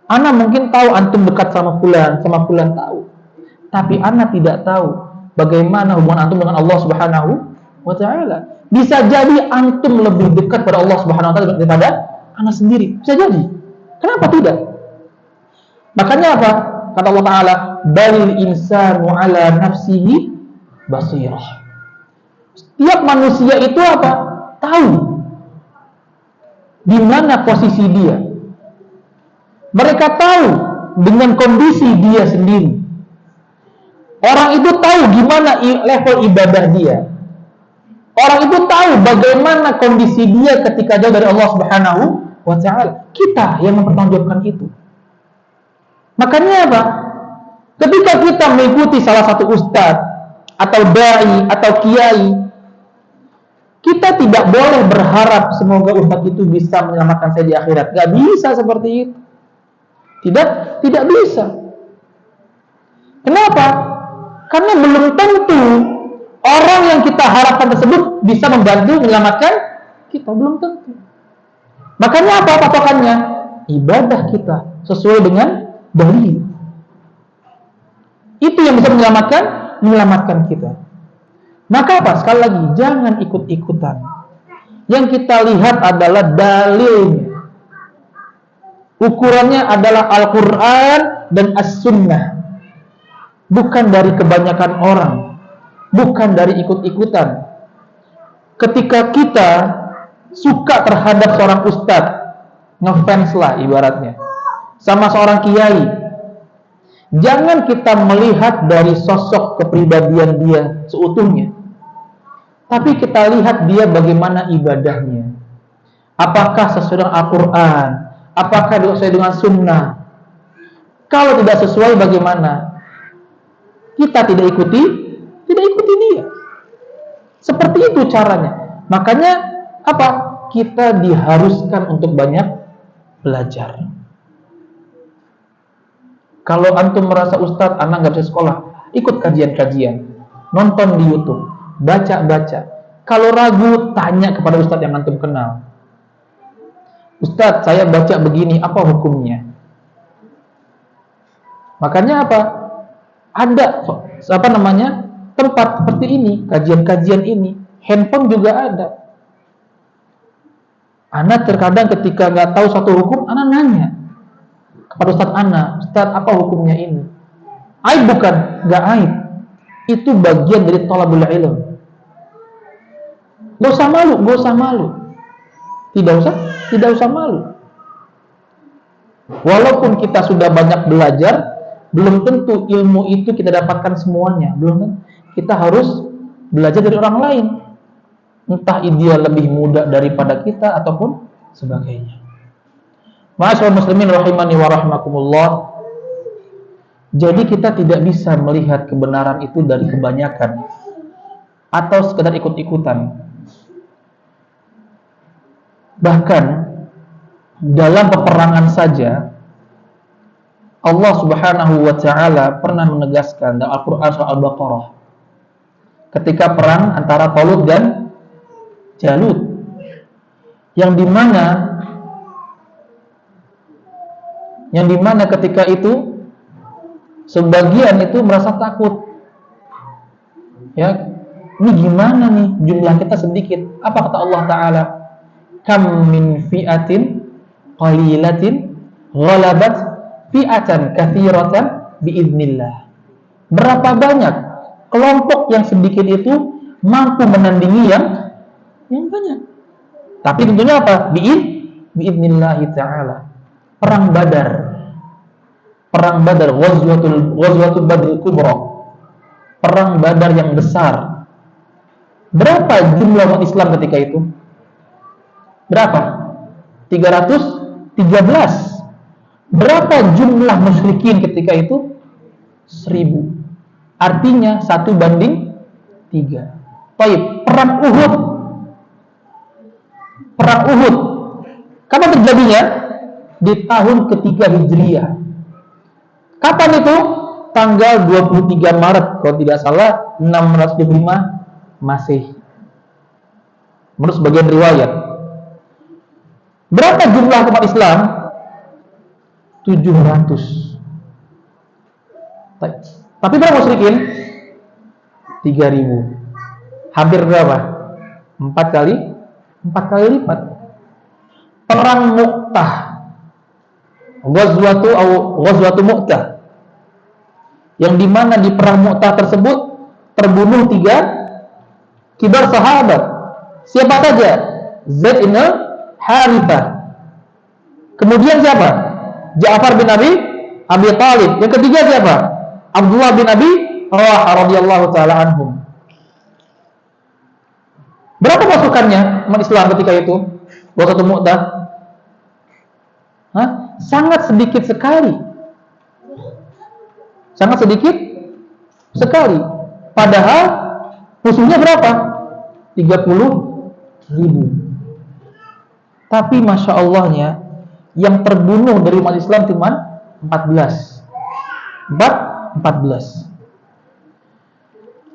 Ana mungkin tahu antum dekat sama fulan tahu. Tapi ana tidak tahu bagaimana hubungan antum dengan Allah Subhanahu wa ta'ala. Bisa jadi antum lebih dekat pada Allah Subhanahu wa ta'ala daripada ana sendiri. Bisa jadi. Kenapa tidak? Makanya apa? Kata Allah Ta'ala, balil insanu ala nafsihi basirah. Setiap manusia itu apa? Tahu di mana posisi dia. Mereka tahu dengan kondisi dia sendiri. Orang itu tahu gimana level ibadah dia. Orang itu tahu bagaimana kondisi dia ketika jauh dari Allah Subhanahu wa ta'ala. Kita yang mempertanggungjawabkan itu. Makanya apa? Ketika kita mengikuti salah satu ustadz atau dai atau kiai, kita tidak boleh berharap semoga ustadz itu bisa menyelamatkan saya di akhirat. Gak bisa seperti itu. Tidak bisa. Kenapa? Karena belum tentu orang yang kita harapkan tersebut bisa membantu menyelamatkan kita, belum tentu. Makanya apa patokannya? Ibadah kita sesuai dengan dalil. Itu yang bisa menyelamatkan kita. Maka apa? Sekali lagi, jangan ikut-ikutan. Yang kita lihat adalah dalilnya. Ukurannya adalah Al-Quran dan As-Sunnah. Bukan dari kebanyakan orang. Bukan dari ikut-ikutan. Ketika kita suka terhadap seorang ustadz, ngefans lah ibaratnya, sama seorang kiai, jangan kita melihat dari sosok kepribadian dia seutuhnya, tapi kita lihat dia bagaimana ibadahnya. Apakah sesuai dengan Al-Quran? Apakah sesuai dengan Sunnah? Kalau tidak sesuai, bagaimana? Kita tidak ikuti dia. Seperti itu caranya. Makanya apa? Kita diharuskan untuk banyak belajar. Kalau antum merasa ustadz, anak nggak bisa sekolah, ikut kajian-kajian, nonton di YouTube, baca-baca. Kalau ragu, tanya kepada ustadz yang antum kenal. Ustadz, saya baca begini, apa hukumnya? Makanya apa? Ada tempat seperti ini, kajian-kajian ini, handphone juga ada. Anak terkadang ketika nggak tahu satu hukum, anak nanya kepada ustadz anak, ustadz apa hukumnya ini? Aib bukan? Nggak aib. Itu bagian dari thalabul ilm. Gak usah malu. Tidak usah malu. Walaupun kita sudah banyak belajar, belum tentu ilmu itu kita dapatkan semuanya. Belum tentu. Kita harus belajar dari orang lain. Entah dia lebih muda daripada kita ataupun sebagainya. Ma'asyiral muslimin rahimani wa rahimakumullah. Jadi kita tidak bisa melihat kebenaran itu dari kebanyakan atau sekedar ikut-ikutan. Bahkan dalam peperangan saja Allah Subhanahu wa taala pernah menegaskan dalam Al-Qur'an surah Al-Baqarah ketika perang antara Talut dan Jalut, yang dimana ketika itu sebagian itu merasa takut. Ya, ini gimana nih, jumlah kita sedikit. Apa kata Allah Ta'ala? Kam min fi'atin qalilatin ghalabat fi'atan katsiratan biiznillah. Berapa banyak kelompok yang sedikit itu mampu menandingi yang banyak. Tapi tentunya apa? Biiznillah Ta'ala. Perang Badar, Ghazwatul Badr Kubra. Perang Badar yang besar. Berapa jumlah umat Islam ketika itu? Berapa? 313. Berapa jumlah musyrikin ketika itu? 1000. Artinya 1:3. Baik, perang Uhud. Kapan terjadinya? Di tahun ketiga Hijriah. Kapan itu? Tanggal 23 Maret, kalau tidak salah 625 Masehi. Menurut sebagian riwayat. Berapa jumlah umat Islam? 700. Tapi berapa musyrikin? 3000. Hampir berapa? 4 kali lipat. Perang Mu'tah. Ghazwatu Mu'tah. Yang dimana di perang Mu'tah tersebut terbunuh 3 kibar sahabat. Siapa saja? Zaid bin Harithah. Kemudian siapa? Ja'far bin Abi Thalib. Yang ketiga siapa? Abdullah bin Abi Rawahah radhiyallahu taala anhum. Berapa pasukannya umat Islam ketika itu? Ghazwatul Mu'tah? Sangat sedikit sekali. Padahal musuhnya berapa? 30.000. Tapi Masya Allahnya, yang terbunuh dari umat Islam cuma 14.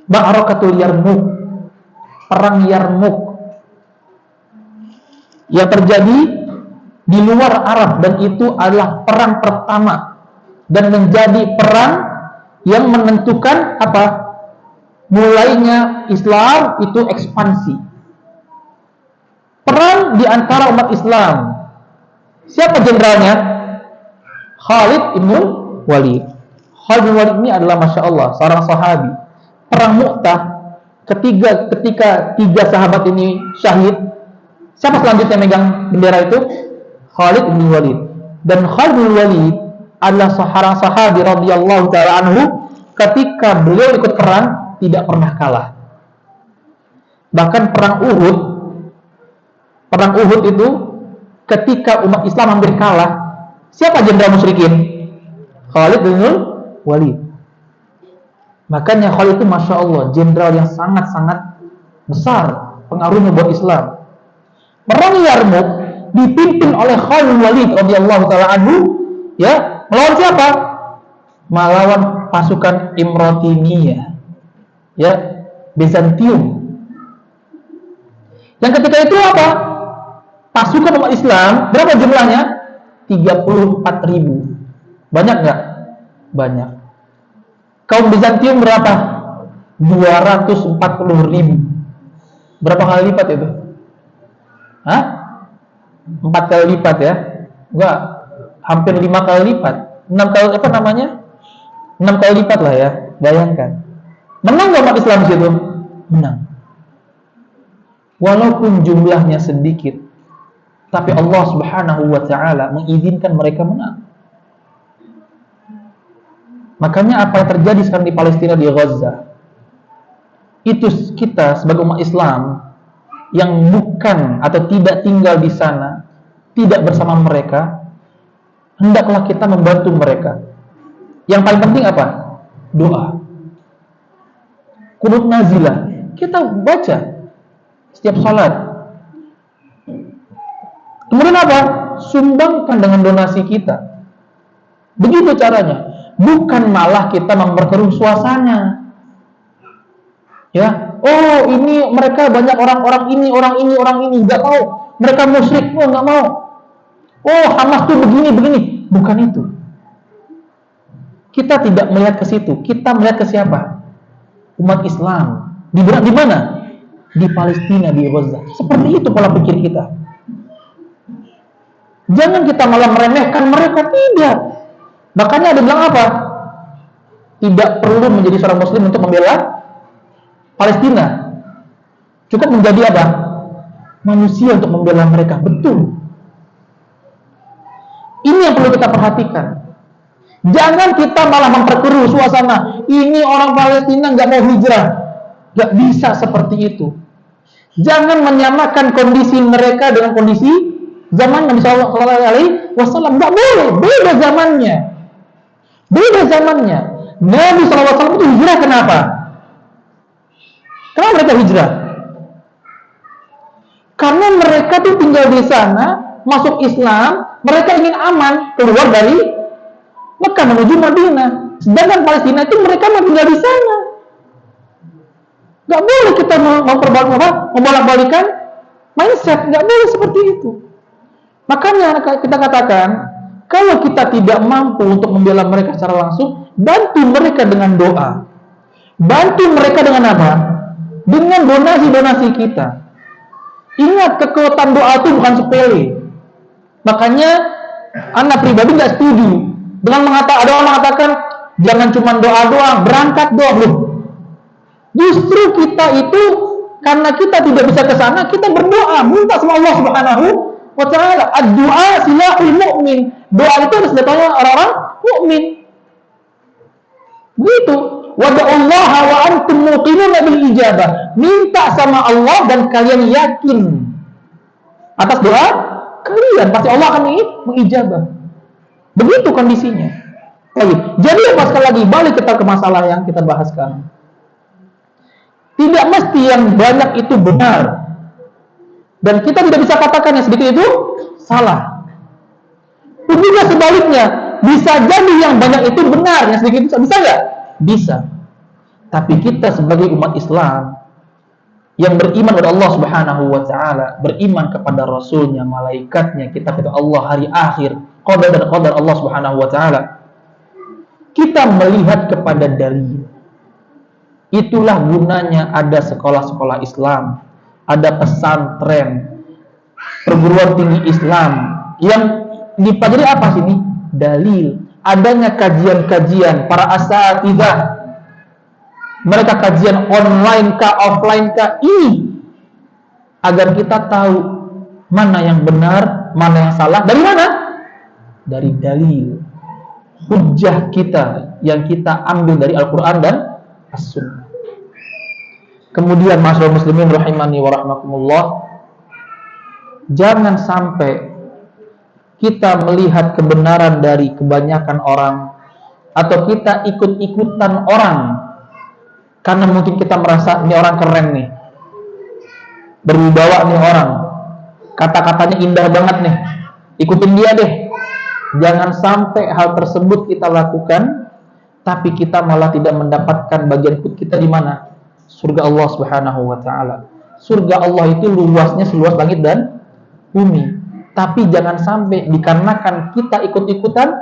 Ma'rakatul Yarmuk, perang Yarmuk yang terjadi di luar Arab, dan itu adalah perang pertama dan menjadi perang yang menentukan apa? Mulainya Islam itu ekspansi. Perang di antara umat Islam. Siapa jenderalnya? Khalid ibn Walid. Khalid bin Walid ini adalah Masya Allah seorang sahabi. Perang Mu'tah, ketika 3 sahabat ini syahid, siapa selanjutnya megang bendera itu? Khalid bin Walid. Dan Khalid bin Walid adalah seorang sahabi radhiyallahu ta'ala anhu. Ketika beliau ikut perang tidak pernah kalah. Bahkan perang Uhud itu ketika umat Islam hampir kalah, siapa jenderal musyrikin? Khalid bin Walid. Makanya Khalid itu Masya Allah jenderal yang sangat-sangat besar pengaruhnya buat Islam. Perang Yarmuk dipimpin oleh Khalid bin Walid radhiyallahu taala anhu, ya, melawan siapa? Melawan pasukan Imratiniyah, ya, Bizantium. Yang ketika itu apa? Pasukan umat Islam berapa jumlahnya? 34.000. Banyak nggak? Banyak. Kaum Bizantium berapa? 240.000. Berapa kali lipat itu? Hah? 4 kali lipat ya? Enggak, hampir 5 kali lipat. 6 kali apa namanya? 6 kali lipat lah ya. Bayangkan. Menang nggak umat Islam di situ? Menang. Walaupun jumlahnya sedikit, tapi Allah Subhanahu wa taala mengizinkan mereka menang. Makanya apa yang terjadi sekarang di Palestina, di Gaza, itu kita sebagai umat Islam yang bukan atau tidak tinggal di sana, tidak bersama mereka, hendaklah kita membantu mereka. Yang paling penting apa? Doa. Qunut nazilah kita baca setiap salat. Kemudian apa? Sumbangkan dengan donasi kita. Begitu caranya. Bukan malah kita memperkeruh suasana. Ya, oh ini mereka banyak orang ini, nggak mau. Mereka musyrik, oh nggak mau. Oh Hamas tuh begini. Bukan itu. Kita tidak melihat ke situ. Kita melihat ke siapa? Umat Islam. Di mana? Di Palestina, di Gaza. Seperti itu pola pikir kita. Jangan kita malah meremehkan mereka, tidak. Makanya ada bilang apa? Tidak perlu menjadi seorang muslim untuk membela Palestina. Cukup menjadi apa? Manusia untuk membela mereka. Betul. Ini yang perlu kita perhatikan. Jangan kita malah memperkeruh suasana. Ini orang Palestina nggak mau hijrah. Nggak bisa seperti itu. Jangan menyamakan kondisi mereka dengan kondisi zaman Nabi Sallallahu Alaihi Wasallam. Nggak boleh. Beda zamannya. Nabi Sallallahu Alaihi Wasallam itu hijrah kenapa? Kenapa mereka hijrah? Karena mereka tuh tinggal di sana, masuk Islam, mereka ingin aman, keluar dari Mekah menuju Madinah. Sedangkan Palestina itu mereka mau tinggal di sana. Gak boleh kita membolak-balikan mindset, gak boleh seperti itu. Makanya kita katakan, kalau kita tidak mampu untuk membela mereka secara langsung, bantu mereka dengan doa. Bantu mereka dengan apa? Dengan donasi-donasi kita. Ingat, kekuatan doa itu bukan sepele. Makanya anak pribadi nggak setuju dengan ada orang mengatakan jangan cuma doa doang, berangkat doa belum. Justru kita itu karena kita tidak bisa ke sana, kita berdoa, minta sama Allah Subhanahu wa taala. Ad-du'a silahul mu'min. Doa itu adalah senjatanya orang-orang mukmin. Begitu. Wada'ullaha wa antum muqinuna bil ijabah. Minta sama Allah dan kalian yakin atas doa kalian, pasti Allah akan mengijabah. Begitu kondisinya. Jadi apa sekali lagi, balik kita ke masalah yang kita bahas sekarang. Tidak mesti yang banyak itu benar. Dan kita tidak bisa katakan yang sedikit itu salah. Pun juga sebaliknya, bisa jadi yang banyak itu benar, yang sedikit itu bisa nggak? Bisa. Tapi kita sebagai umat Islam yang beriman kepada Allah Subhanahu wa taala, beriman kepada rasulnya, malaikatnya, kitab Allah, hari akhir, qadar dan qadar Allah Subhanahu wa taala, kita melihat kepada dalil. Itulah gunanya ada sekolah-sekolah Islam, ada pesantren, perguruan tinggi Islam yang dipelajari apa sini? Dalil. Adanya kajian-kajian para asatidzah, mereka kajian online kah, offline kah, ini agar kita tahu mana yang benar, mana yang salah. Dari mana? Dari dalil, hujjah kita yang kita ambil dari Al-Quran dan As-Sunnah. Kemudian masyaallah muslimin rahimani wa rahmakumullah, jangan sampai kita melihat kebenaran dari kebanyakan orang atau kita ikut-ikutan orang karena mungkin kita merasa ini orang keren nih, berwibawa nih orang, kata-katanya indah banget nih, ikutin dia deh. Jangan sampai hal tersebut kita lakukan, tapi kita malah tidak mendapatkan bagian kita di mana? Surga Allah Subhanahu wa taala. Surga Allah itu luasnya seluas langit dan bumi. Tapi jangan sampai dikarenakan kita ikut-ikutan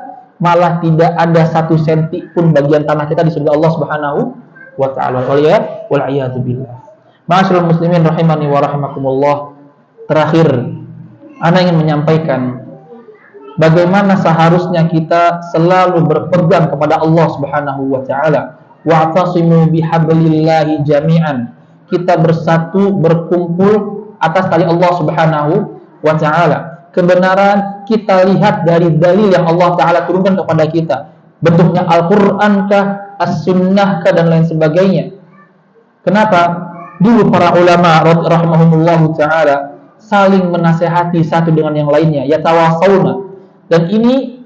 malah tidak ada 1 senti pun bagian tanah kita di surga Allah Subhanahu wa taala. Wal a'yadu billah. Ma'asyiral muslimin rahimani wa rahimakumullah. Terakhir, ana ingin menyampaikan bagaimana seharusnya kita selalu berpegang kepada Allah Subhanahu wa taala. Wa'tasimu bihablillahi jami'an. Kita bersatu, berkumpul atas tali Allah Subhanahu wa taala. Kebenaran kita lihat dari dalil yang Allah taala turunkan kepada kita. Bentuknya Al-Qur'an kah, As-Sunnah kah, dan lain sebagainya. Kenapa? Dulu para ulama rahimahumullahu taala saling menasehati satu dengan yang lainnya, yatawasawna. Dan ini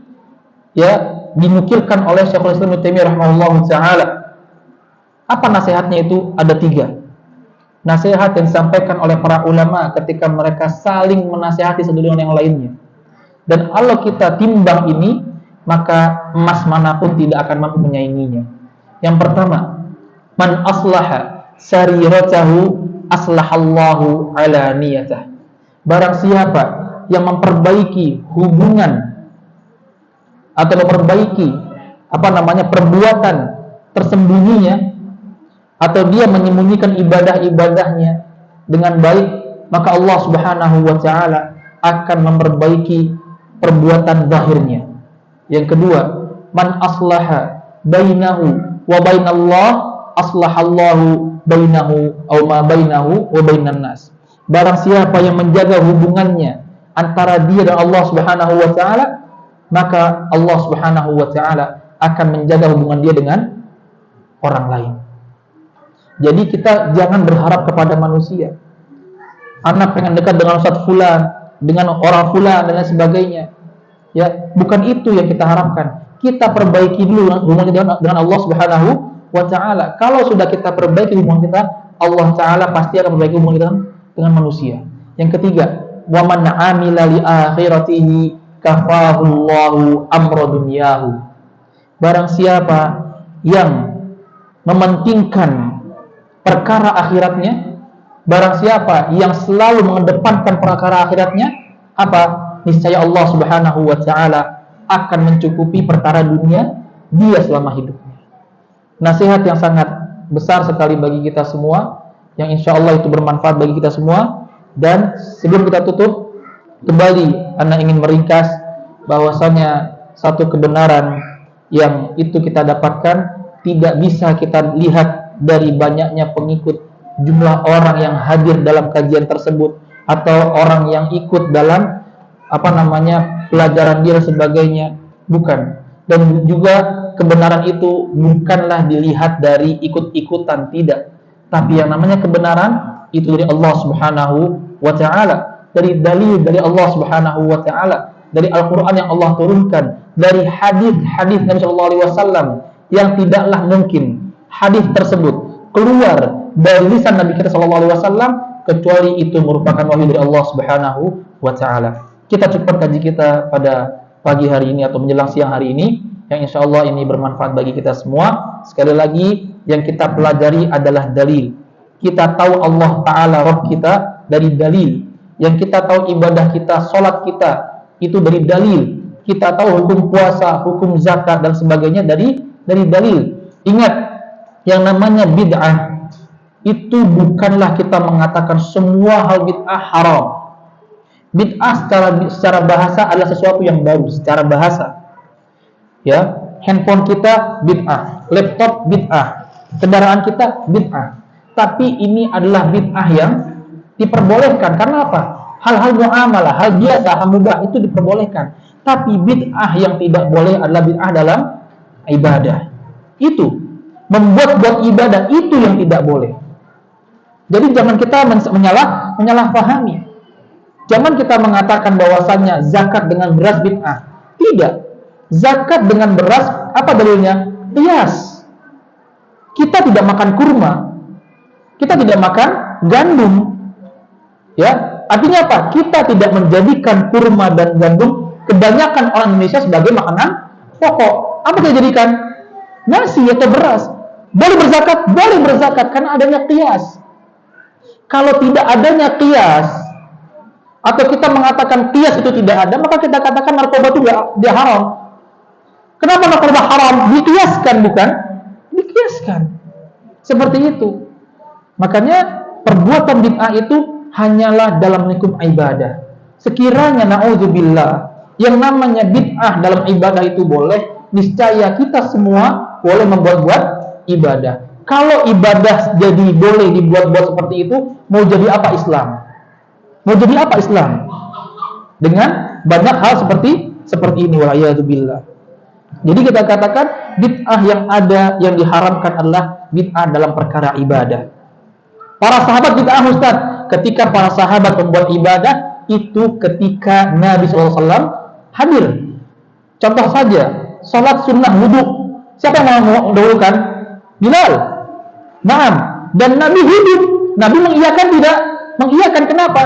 ya dinukilkan oleh Syekhul Islam Ibnu Taimiyah rahimahullahu taala. Apa nasihatnya itu? Ada 3. Nasihat yang disampaikan oleh para ulama ketika mereka saling menasihati satu dengan yang lainnya. Dan kalau kita timbang ini, maka emas manapun tidak akan mampu menyainginya. Yang pertama, man aslaha sariratahu aslahallahu ala niyatah. Barang siapa yang memperbaiki hubungan atau memperbaiki perbuatan tersembunyinya, atau dia menyembunyikan ibadah-ibadahnya dengan baik, maka Allah Subhanahu wa taala akan memperbaiki perbuatan zahirnya. Yang kedua, man aslaha bainahu wa bainallah aslahallahu bainahu aw ma bainahu wa bainan nas. Barang siapa yang menjaga hubungannya antara dia dan Allah Subhanahu wa taala, maka Allah Subhanahu wa taala akan menjaga hubungan dia dengan orang lain. Jadi kita jangan berharap kepada manusia. Anak pengen dekat dengan Ustaz fulan, dengan orang fulan dan lain sebagainya. Ya, bukan itu yang kita harapkan. Kita perbaiki dulu hubungan kita dengan Allah Subhanahu wa taala. Kalau sudah kita perbaiki hubungan kita, Allah taala pasti akan memperbaiki hubungan kita dengan manusia. Yang ketiga, wa man 'amila li akhiratihi kafahullahu amra dunyahu. Barang siapa yang mementingkan perkara akhiratnya, barang siapa yang selalu mengedepankan perkara akhiratnya, niscaya Allah Subhanahu wa taala akan mencukupi perkara dunia dia selama hidupnya. Nasihat yang sangat besar sekali bagi kita semua, yang insya Allah itu bermanfaat bagi kita semua. Dan sebelum kita tutup, kembali ana ingin meringkas bahwasanya satu kebenaran yang itu kita dapatkan tidak bisa kita lihat dari banyaknya pengikut, jumlah orang yang hadir dalam kajian tersebut, atau orang yang ikut dalam pelajaran dia dan sebagainya. Bukan. Dan juga kebenaran itu bukanlah dilihat dari ikut-ikutan, tidak. Tapi yang namanya kebenaran itu dari Allah Subhanahu wa taala, dari dalil dari Allah Subhanahu wa taala, dari Al-Qur'an yang Allah turunkan, dari hadis-hadis Nabi sallallahu alaihi wasallam yang tidaklah mungkin hadis tersebut keluar dari lisan Nabi kita sallallahu alaihi wasallam kecuali itu merupakan wahyu dari Allah Subhanahu wa taala. Kita cukupkan kaji kita pada pagi hari ini atau menjelang siang hari ini, yang insyaallah ini bermanfaat bagi kita semua. Sekali lagi yang kita pelajari adalah dalil. Kita tahu Allah Ta'ala Rabb kita dari dalil. Yang kita tahu ibadah kita, sholat kita itu dari dalil. Kita tahu hukum puasa, hukum zakat dan sebagainya dari dalil. Ingat, yang namanya bid'ah itu bukanlah kita mengatakan semua hal bid'ah haram. Bid'ah secara bahasa adalah sesuatu yang baru secara bahasa. Ya, handphone kita bid'ah, laptop bid'ah, kendaraan kita bid'ah. Tapi ini adalah bid'ah yang diperbolehkan. Karena apa? Hal-hal muamalah, hal biasa, hal mubah itu diperbolehkan. Tapi bid'ah yang tidak boleh adalah bid'ah dalam ibadah. Itu membuat ibadah itu yang tidak boleh. Jadi jangan kita menyalahpahami. Jangan kita mengatakan bahwasannya zakat dengan beras bid'ah. Tidak. Zakat dengan beras apa dalilnya? Qiyas. Kita tidak makan kurma. Kita tidak makan gandum. Ya, artinya apa? Kita tidak menjadikan kurma dan gandum kebanyakan orang Indonesia sebagai makanan pokok. Apa kita jadikan? Nasi atau beras. Boleh berzakat? Boleh berzakat karena adanya qiyas. Kalau tidak adanya qiyas atau kita mengatakan qiyas itu tidak ada, maka kita katakan narkoba itu dia haram. Kenapa narkoba haram? Dikiaskan bukan? Dikiaskan. Seperti itu. Makanya perbuatan bid'ah itu hanyalah dalam lingkup ibadah. Sekiranya na'udzubillah yang namanya bid'ah dalam ibadah itu boleh, niscaya kita semua boleh membuat ibadah. Kalau ibadah jadi boleh dibuat-buat seperti itu, mau jadi apa Islam? Mau jadi apa Islam? Dengan banyak hal seperti ini, wala'iyadzubillah. Jadi kita katakan bid'ah yang ada yang diharamkan adalah bid'ah dalam perkara ibadah. Para sahabat bid'ah Ustaz, ketika para sahabat membuat ibadah itu ketika Nabi SAW hadir. Contoh saja, sholat sunnah wudhu. Siapa yang mau mendahulukan? Bilal. Naam. Dan Nabi hidup. Nabi mengiyakan tidak? Mengiyakan kenapa?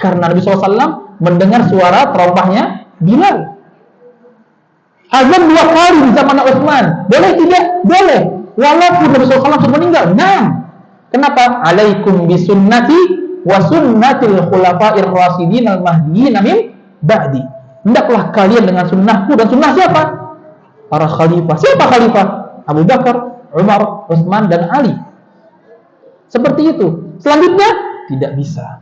Karena Nabi SAW mendengar suara terompahnya Bilal. Azan 2 kali di zaman Utsman. Boleh tidak? Boleh. Walaupun Nabi SAW sudah meninggal. Naam. Kenapa? Alaikum bisunnati wa sunnatil khulafa'ir rasyidin al-mahdiyyin min ba'di. Hendaklah kalian dengan sunnahku dan sunnah siapa? Para khalifah. Siapa khalifah? Abu Bakar, Umar, Utsman dan Ali. Seperti itu. Selanjutnya tidak bisa.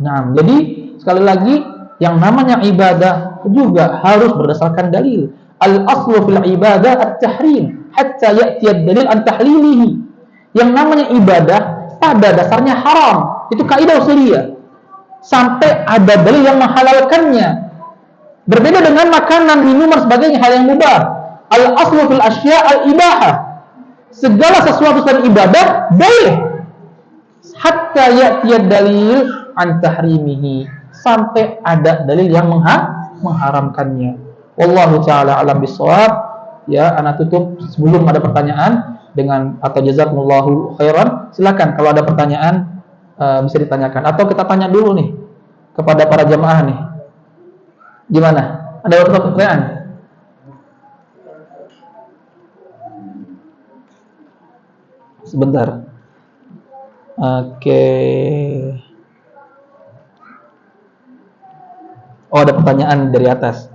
Nah, jadi sekali lagi yang namanya ibadah juga harus berdasarkan dalil. Al-aslu fil ibadah at-tahrim hatta ya'ti ad-dalil an tahlilihi. Yang namanya ibadah pada dasarnya haram. Itu kaidah usuliyah. Sampai ada dalil yang menghalalkannya. Berbeda dengan makanan, minuman sebagainya hal yang mubah. Al-aslu fil asya' al-ibahah. Segala sesuatu selain ibadah boleh. Hatta ya'tiyad dalil an tahrimihi, sampai ada dalil yang mengharamkannya. Wallahu taala alam bisawab. Ya, ana tutup sebelum ada pertanyaan dengan atau jazakumullahu khairan. Silakan kalau ada pertanyaan bisa ditanyakan atau kita tanya dulu nih kepada para jamaah nih. Gimana? Ada pertanyaan? Sebentar. Oke. Oh, ada pertanyaan dari atas.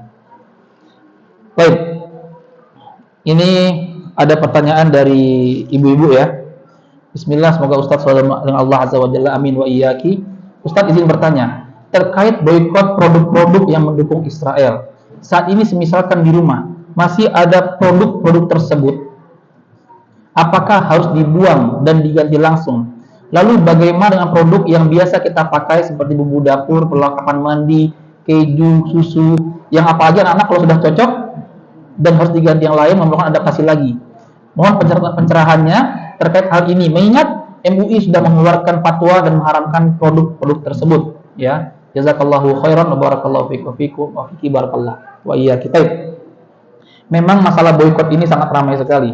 Baik. Ini ada pertanyaan dari ibu-ibu ya. Bismillah, semoga Ustaz selalu dengan Allah Azza wa Jalla, amin wa iyyaki. Ustaz izin bertanya, terkait boikot produk-produk yang mendukung Israel. Saat ini semisalkan di rumah masih ada produk-produk tersebut, apakah harus dibuang dan diganti langsung? Lalu bagaimana dengan produk yang biasa kita pakai seperti bumbu dapur, perlengkapan mandi, keju, susu, yang apa aja anak-anak kalau sudah cocok dan harus diganti yang lain, memerlukan adaptasi lagi. Mohon pencerahannya terkait hal ini, mengingat MUI sudah mengeluarkan fatwa dan mengharamkan produk-produk tersebut. Ya, jazakallahu khairan wa barakallahu fikum wa fiki barakallah wa iyyaki. Memang masalah boikot ini sangat ramai sekali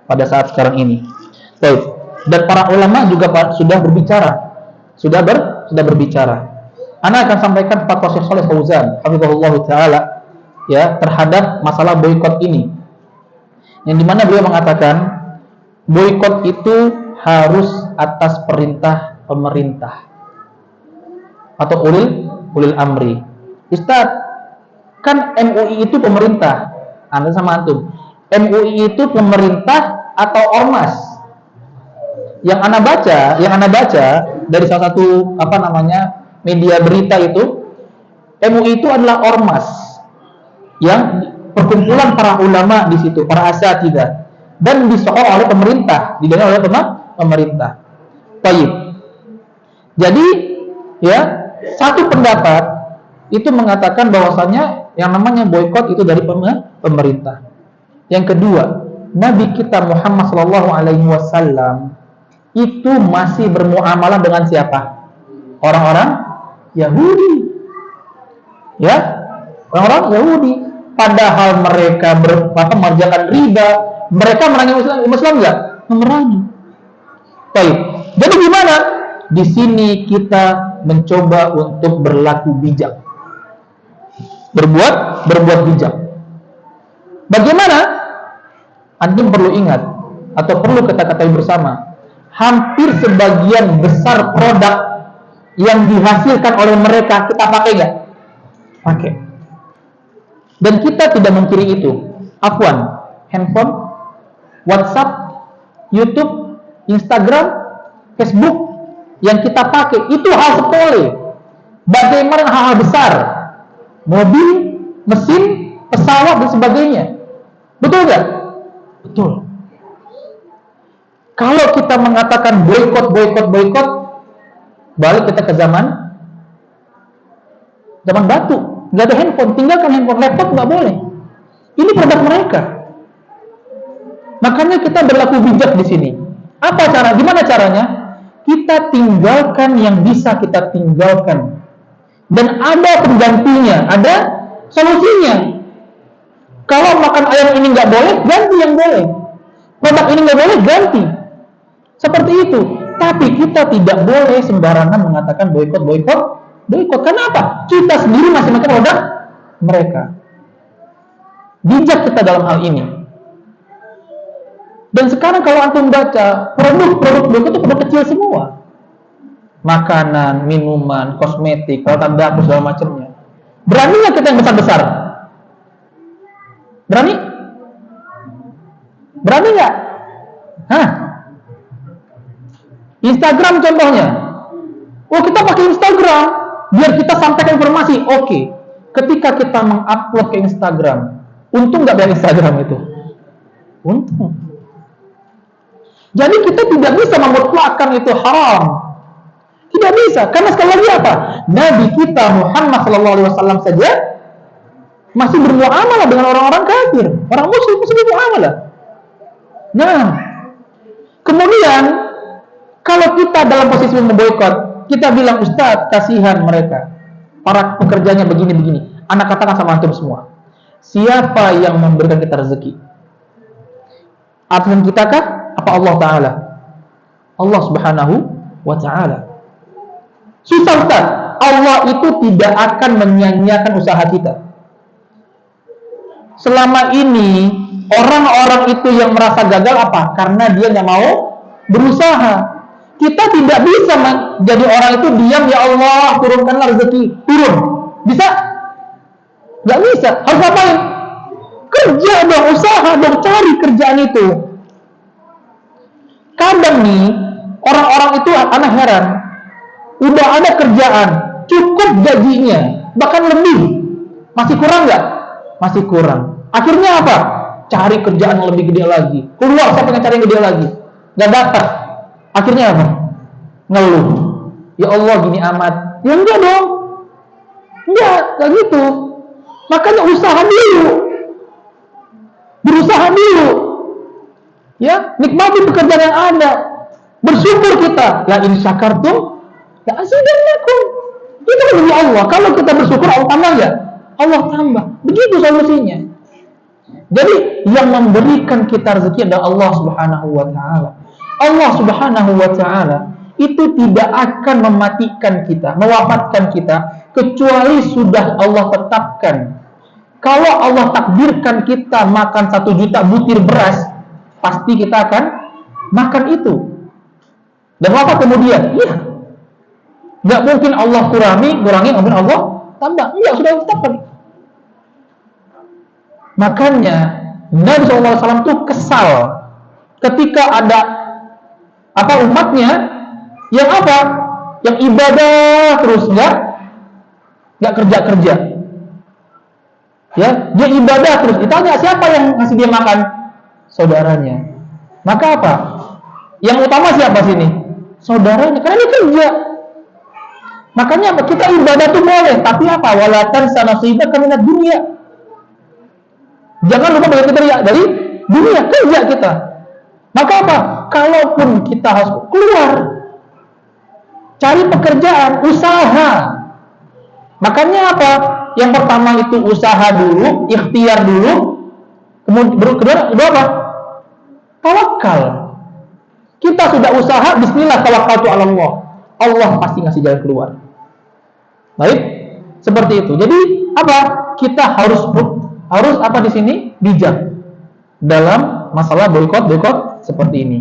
pada saat sekarang ini. Baik. Dan para ulama juga sudah berbicara. Ana akan sampaikan fatwa Syekh Shalih Fauzan, hafizahullah taala, ya, terhadap masalah boikot ini. Yang dimana beliau mengatakan boikot itu harus atas perintah pemerintah atau ulil amri. Ustaz, kan MUI itu pemerintah. Anda sama antum. MUI itu pemerintah atau ormas? Yang Anda baca dari salah satu media berita itu, MUI itu adalah ormas yang perkumpulan para ulama di situ, para asatidzah, dan disokong oleh pemerintah, didanai oleh pemerintah. Baik. Jadi, ya, satu pendapat itu mengatakan bahwasanya yang namanya boikot itu dari pemerintah. Yang kedua, Nabi kita Muhammad SAW itu masih bermuamalah dengan siapa? Orang-orang Yahudi. Ya, orang-orang Yahudi. Padahal mereka mengerjakan riba, mereka merangi Islam enggak? Memerangi. Baik. Jadi gimana? Di sini kita mencoba untuk berlaku bijak. Berbuat bijak. Bagaimana? Antum perlu ingat atau perlu kita ketahui bersama, hampir sebagian besar produk yang dihasilkan oleh mereka kita pakai nggak? Pakai. Dan kita tidak mengkiri itu. Afwan, handphone, WhatsApp, YouTube, Instagram, Facebook yang kita pakai itu hal sepele. Bagaimana hal-hal besar? Mobil, mesin, pesawat dan sebagainya. Betul nggak? Betul. Kalau kita mengatakan boikot, balik kita ke zaman batu. Nggak ada handphone, tinggalkan handphone, laptop nggak boleh. Ini produk mereka. Makanya kita berlaku bijak di sini. Gimana caranya? Kita tinggalkan yang bisa kita tinggalkan. Dan ada penggantinya, ada solusinya. Kalau makan ayam ini nggak boleh, ganti yang boleh. Produk ini nggak boleh, ganti. Seperti itu. Tapi kita tidak boleh sembarangan mengatakan boikot. Kenapa? Kita sendiri masih makan produk mereka. Bijak kita dalam hal ini. Dan sekarang kalau antum baca produk boikot itu produk kecil semua. Makanan, minuman, kosmetik, tembakau segala macamnya. Berani nggak kita yang besar-besar? Berani? Berani nggak? Instagram contohnya. Oh, kita pakai Instagram biar kita sampaikan informasi. Oke. Ketika kita mengupload ke Instagram, untung nggak dari Instagram itu? Untung. Jadi kita tidak bisa memutlakkan itu haram. Tidak bisa. Karena sekali lagi apa? Nabi kita Muhammad SAW saja masih bermuamalah dengan orang-orang kafir. Orang musyrik masih bermuamalah. Nah, kemudian kalau kita dalam posisi memboikot, kita bilang, Ustaz, kasihan mereka, para pekerjanya begini-begini. Anak katakan sama antum semua, siapa yang memberikan kita rezeki? Atas kita kah? Apa Allah Ta'ala? Allah Subhanahu wa Ta'ala. Susah, Ustaz. Allah itu tidak akan menyia-nyiakan usaha kita. Selama ini orang-orang itu yang merasa gagal apa? Karena dia nggak mau berusaha. Kita tidak bisa menjadi orang itu diam, ya Allah turunkanlah rezeki, turun. Bisa? Nggak bisa. Harus ngapain? Kerja dong, usaha dong, cari kerjaan itu. Kadang nih orang-orang itu anak heran, udah ada kerjaan, cukup gajinya, bahkan lebih, masih kurang nggak? Masih kurang. Akhirnya apa? Cari kerjaan yang lebih gede lagi. Keluar, saya pengen cari yang gede lagi. Nggak dapat. Akhirnya apa? Ngeluh. Ya Allah gini amat. Ya enggak dong. Enggak gitu. Makanya usaha dulu. Berusaha dulu. Ya, nikmati pekerjaan yang ada. Bersyukur kita. La in syakartum la azidannakum. Itu kan dari Allah. Kalau kita bersyukur Allah tambah ya? Allah tambah. Begitu solusinya. Jadi yang memberikan kita rezeki adalah Allah Subhanahu wa Ta'ala. Allah Subhanahu wa Ta'ala itu tidak akan mematikan kita, mewafatkan kita, kecuali sudah Allah tetapkan. Kalau Allah takdirkan kita makan 1 juta butir beras, pasti kita akan makan itu. Dan apa kemudian? Iya. Nggak mungkin Allah kurangi, kemudian Allah tambah. Enggak, sudah ditetapkan. Makanya Nabi SAW itu kesal ketika ada umatnya yang yang ibadah terus, nggak kerja. Ya, dia ibadah terus. Ditanya siapa yang ngasih dia makan? Saudaranya. Maka apa? Yang utama siapa sini? Saudaranya, karena dia kerja. Makanya kita ibadah itu boleh, tapi apa? Walatan sanasibaka minad dunia. Jangan lupa bagi kita dari dunia, kerja kita. Maka apa? Kalaupun kita harus keluar, cari pekerjaan, usaha. Makanya apa? Yang pertama itu usaha dulu, ikhtiar dulu. Kemudian kedua apa? Tawakal. Kita sudah usaha, bismillah, tawakkaltu 'ala Allah. Allah pasti ngasih jalan keluar. Baik, seperti itu. Jadi apa? Kita harus apa di sini? Bijak dalam masalah boikot seperti ini.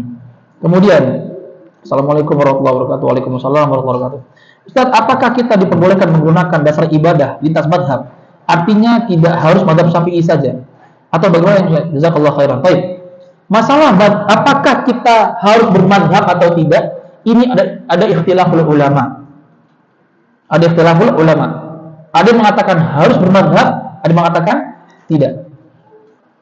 Kemudian, Assalamualaikum warahmatullahi wabarakatuh. Waalaikumsalam warahmatullahi wabarakatuh. Ustaz, apakah kita diperbolehkan menggunakan dasar ibadah lintas madhab? Artinya tidak harus madhab Syafi'i saja, atau bagaimana? Jazakallahu khairan. Baik. Masalah apakah kita harus bermadhab atau tidak? Ini ada ikhtilaful ulama. Ada ikhtilaful ulama. Ada yang mengatakan harus bermadhab, ada yang mengatakan tidak.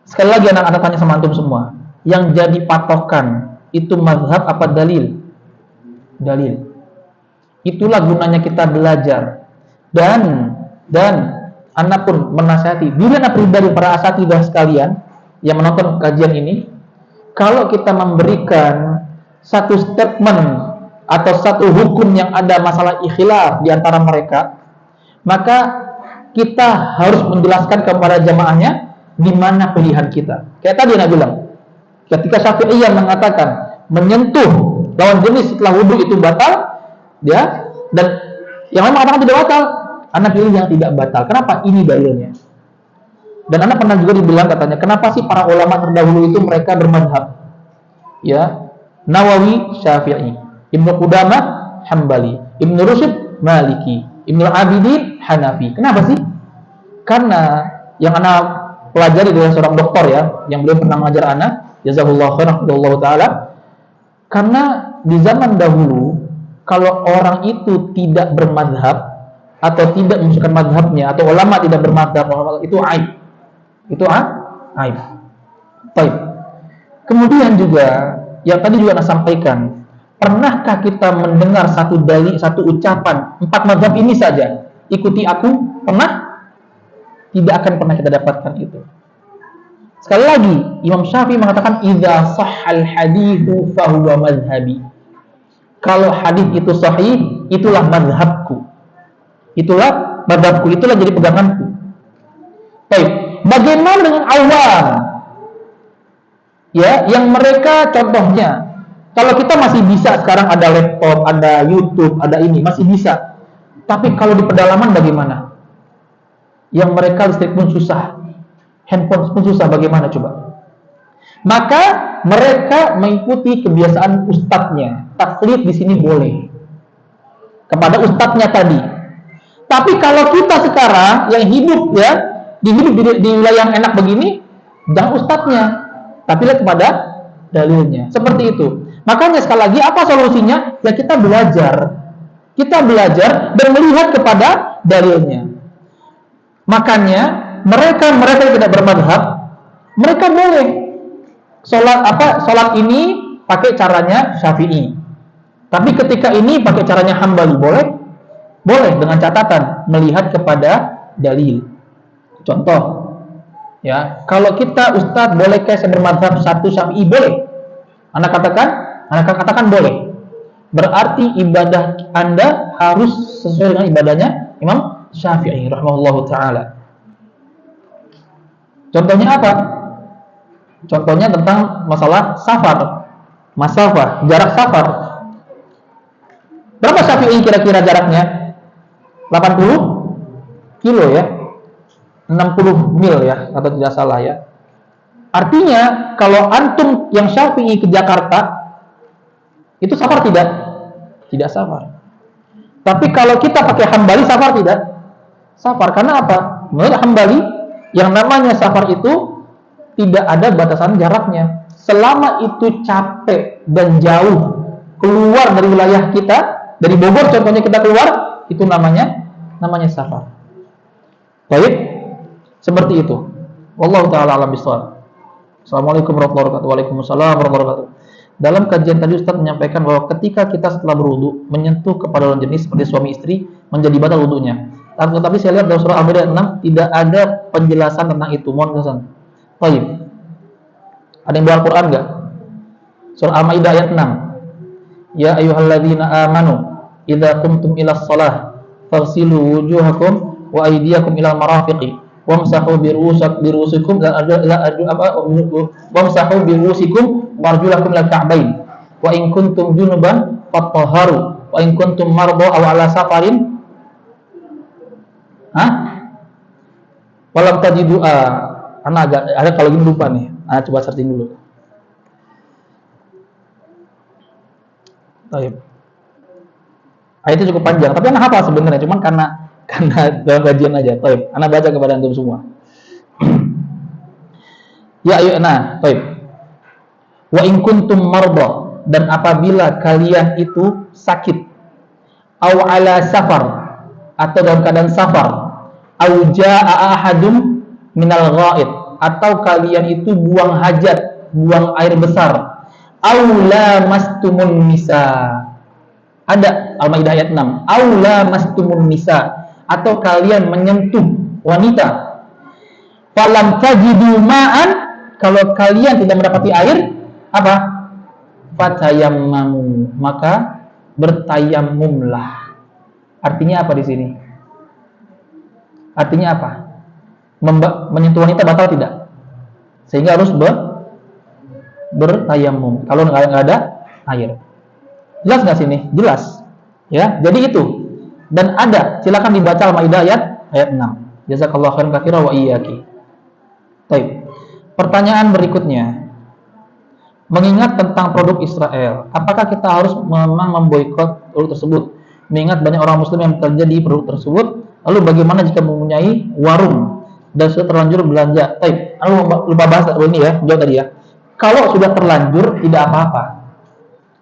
Sekali lagi anak-anak tanya sama antum semua, yang jadi patokan itu madhab apa dalil? Dalil. Itulah gunanya kita belajar. Dan anak pun menasihati diri anak pribadi, para asatidzah sekalian yang menonton kajian ini, kalau kita memberikan satu statement atau satu hukum yang ada masalah ikhtilaf di antara mereka, maka kita harus menjelaskan kepada jamaahnya di mana pilihan kita. Kayak tadi Nabi bilang, ketika Syafi'iyah mengatakan menyentuh lawan jenis setelah wudu itu batal, ya, dan yang lain mengatakan tidak batal, anak pilih yang tidak batal. Kenapa? Ini dalilnya. Dan anak pernah juga dibilang katanya, kenapa sih para ulama terdahulu itu mereka bermadhab? Ya, Nawawi Syafi'i, Ibnu Qudamah Hambali, Ibnu Rusyd Maliki, Ibnu Abidin Hanafi. Kenapa sih? Karena yang anak pelajari dari seorang dokter ya, yang beliau pernah mengajar anak, jazakallahu khairan taala. Karena di zaman dahulu kalau orang itu tidak bermadhab atau tidak memasukkan madhabnya, atau ulama tidak bermadhab, itu aib. Itu aib. Baik. Kemudian juga yang tadi juga saya sampaikan, pernahkah kita mendengar satu dalil, satu ucapan 4 mazhab ini saja, ikuti aku? Pernah? Tidak akan pernah kita dapatkan itu. Sekali lagi, Imam Syafi'i mengatakan idza sahhal haditsu fa huwa mazhabi. Kalau hadis itu sahih, itulah mazhabku. Itulah mazhabku, itulah jadi peganganku. Baik, bagaimana dengan awam? Ya, yang mereka contohnya, kalau kita masih bisa sekarang ada laptop, ada YouTube, ada ini, masih bisa. Tapi kalau di pedalaman bagaimana? Yang mereka listrik pun susah, handphone pun susah, bagaimana coba? Maka mereka mengikuti kebiasaan ustadznya. Taklid di sini boleh kepada ustadznya tadi. Tapi kalau kita sekarang yang hidup ya, di wilayah yang enak begini, jangan ustadznya, tapi lihat kepada dalilnya. Seperti itu. Makanya sekali lagi apa solusinya? Ya kita belajar. Kita belajar dan melihat kepada dalilnya. Makanya mereka yang tidak bermadhab, mereka boleh sholat ini pakai caranya Syafi'i. Tapi ketika ini pakai caranya Hambali, boleh? Boleh, dengan catatan melihat kepada dalil. Contoh, ya, kalau kita ustadz bolehkah saya bermadhab satu Syafi'i? Boleh. Anak katakan boleh. Berarti ibadah Anda harus sesuai dengan ibadahnya Imam Syafi'i rahimahullahu taala. Contohnya apa? Contohnya tentang masalah safar, masafah, jarak safar. Berapa Syafi'i kira-kira jaraknya? 80 kilo ya, 60 mil ya, atau tidak salah ya. Artinya kalau antum yang Syafi'i ke Jakarta, Itu safar tidak? Tidak safar. Tapi kalau kita pakai Hambali, safar tidak? Safar. Karena apa? Menurut Hambali, yang namanya safar itu tidak ada batasan jaraknya. Selama itu capek dan jauh keluar dari wilayah kita, dari Bogor contohnya kita keluar, itu namanya safar. Baik, seperti itu. Wallahu taala alam bisawab. Assalamualaikum warahmatullahi wabarakatuh. Waalaikumsalam warahmatullahi wabarakatuh. Dalam kajian tadi Ustaz menyampaikan bahwa ketika kita setelah berwudu menyentuh kepada lawan jenis seperti suami istri menjadi batal wudunya. Tetapi saya lihat dalam surah Al-Baqarah 6 tidak ada penjelasan tentang itu. Mohon penjelasan. Baik. Ada yang bawa Al-Qur'an enggak? Surah Al-Maidah ayat 6. Ya ayyuhalladzina amanu idza qumtum ilas shalah faghsilu wujuhakum wa aydiyakum ilal marafiqi wamsahu birusikum wamsahu birusikum warjulakum lil ka'bain wa in kuntum junuban fatahharu wa in kuntum marda aw ala safarin walam tajidu ada kalau gini lupa nih. Coba searching dulu. Baik. Ayatnya cukup panjang, tapi anak hafal sebenarnya, cuman karena dalam kajian aja. Baik, anak baca kepada antum semua. Ya ayo, baik. Wa in kuntum marda, dan apabila kalian itu sakit, aw ala safar, atau dalam keadaan safar, aw jaa ahadum minal ghaid, atau kalian itu buang hajat, buang air besar, aw lamastumun nisa. Ada Al-Maidah ayat 6. Aw lamastumun nisa, atau kalian menyentuh wanita. Falam tajidu ma'an, kalau kalian tidak mendapati air, apa? Fatayammamu, maka bertayamumlah. Artinya apa di sini? Artinya apa? Menyentuh wanita batal tidak? Sehingga harus bertayamum kalau nggak ada air. Jelas nggak sini? Jelas. Ya, jadi itu. Dan ada, silakan dibaca Al-Maidah ayat 6. Jazakallahu khairan katsiran wa iyyaki. Baik. Pertanyaan berikutnya. Mengingat tentang produk Israel, apakah kita harus memang memboikot produk tersebut? Mengingat banyak orang muslim yang bekerja di produk tersebut, lalu bagaimana jika mempunyai warung dan sudah terlanjur belanja? Baik, lupa bahas ini ya, jawab tadi ya. Kalau sudah terlanjur tidak apa-apa.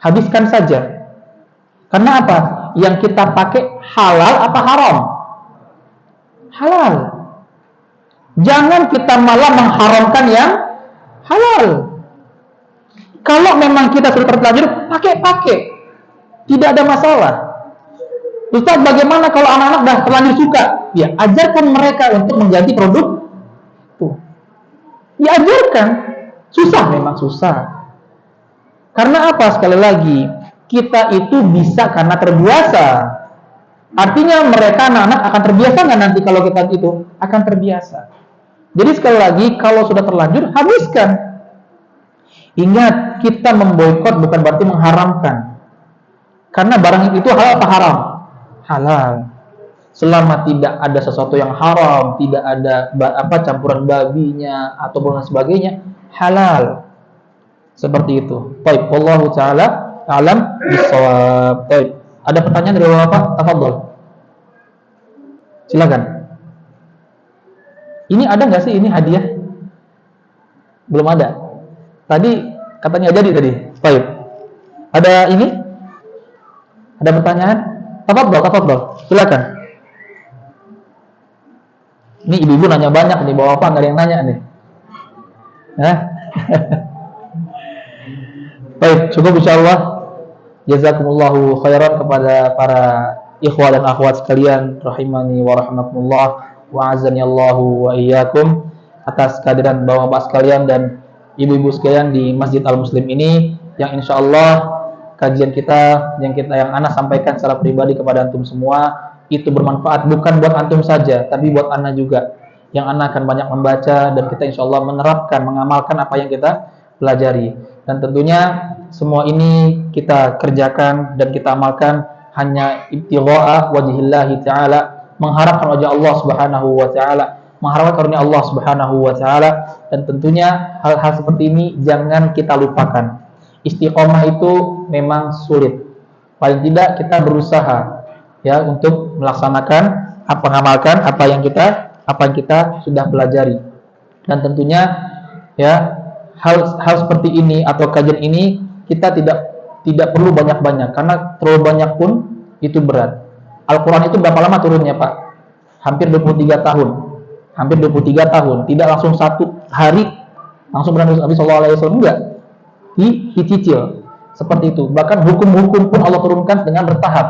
Habiskan saja. Karena apa? Yang kita pakai halal apa haram? Halal. Jangan kita malah mengharamkan yang halal. Kalau memang kita sudah terlanjur, pakai. Tidak ada masalah. Ustaz, bagaimana kalau anak-anak dah terlanjur suka? Ya, ajarkan mereka untuk mengganti produk itu. Ya, ajarkan. Susah, memang susah. Karena apa? Sekali lagi, kita itu bisa karena terbiasa. Artinya mereka anak-anak akan terbiasa nggak nanti kalau kita itu? Akan terbiasa. Jadi sekali lagi, kalau sudah terlanjur, habiskan. Ingat, kita memboikot bukan berarti mengharamkan. Karena barang itu halal apa haram? Halal. Selama tidak ada sesuatu yang haram, tidak ada campuran babinya ataupun sebagainya, halal. Seperti itu. Baik, wallahu taala alam bisawab. Baik. Ada pertanyaan dari Bapak? Tafadhol. Silakan. Ini ada nggak sih ini hadiah? Belum ada. Tadi katanya jadi tadi. Baik. Ada ini? Ada pertanyaan? Tafadhol. Silakan. Ini ibu-ibu nanya banyak nih, Bapak nggak ada yang nanya nih. Baik, cukup insyaallah. Jazakumullahu khairan kepada para ikhwah dan akhwat sekalian rahimani wa rahmatullah wa azani Allahu wa iyyakum atas kehadiran Bapak-bapak sekalian dan ibu-ibu sekalian di Masjid Al-Muslim ini yang insyaallah kajian kita yang ana sampaikan secara pribadi kepada antum semua itu bermanfaat bukan buat antum saja tapi buat ana juga yang ana akan banyak membaca dan kita insyaallah menerapkan mengamalkan apa yang kita pelajari. Dan tentunya semua ini kita kerjakan dan kita amalkan hanya ibtigha'a wajhillahi ta'ala, mengharapkan wajah Allah Subhanahu wa ta'ala, mengharapkan karunia Allah Subhanahu wa ta'ala. Dan tentunya hal-hal seperti ini jangan kita lupakan. Istiqomah itu memang sulit. Paling tidak kita berusaha ya untuk melaksanakan, mengamalkan apa yang kita sudah pelajari. Dan tentunya ya hal seperti ini atau kajian ini kita tidak perlu banyak-banyak, karena terlalu banyak pun itu berat. Al-Quran itu berapa lama turunnya, Pak? Hampir 23 tahun. Hampir 23 tahun. Tidak langsung satu hari langsung berani Nabi sallallahu alaihi wasallam, enggak. Dicicil. Seperti itu. Bahkan hukum-hukum pun Allah turunkan dengan bertahap.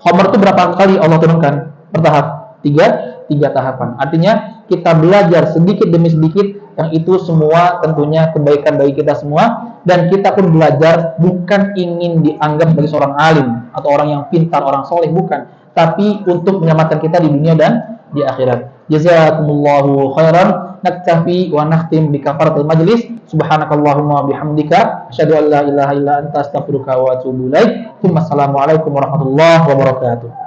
Homer itu berapa kali Allah turunkan? Bertahap. Tiga tahapan. Artinya kita belajar sedikit demi sedikit, yang itu semua tentunya kebaikan bagi kita semua, dan kita pun belajar bukan ingin dianggap sebagai seorang alim atau orang yang pintar, orang soleh, bukan, tapi untuk menyelamatkan kita di dunia dan di akhirat. Jazakumullahu khairan. Naktafi wa nakhtim bi kafaratul majlis. Subhanakallahumma bihamdika asyhadu an la ilaha illa anta astaghfiruka wa atubu ilaik. Assalamualaikum warahmatullahi wabarakatuh.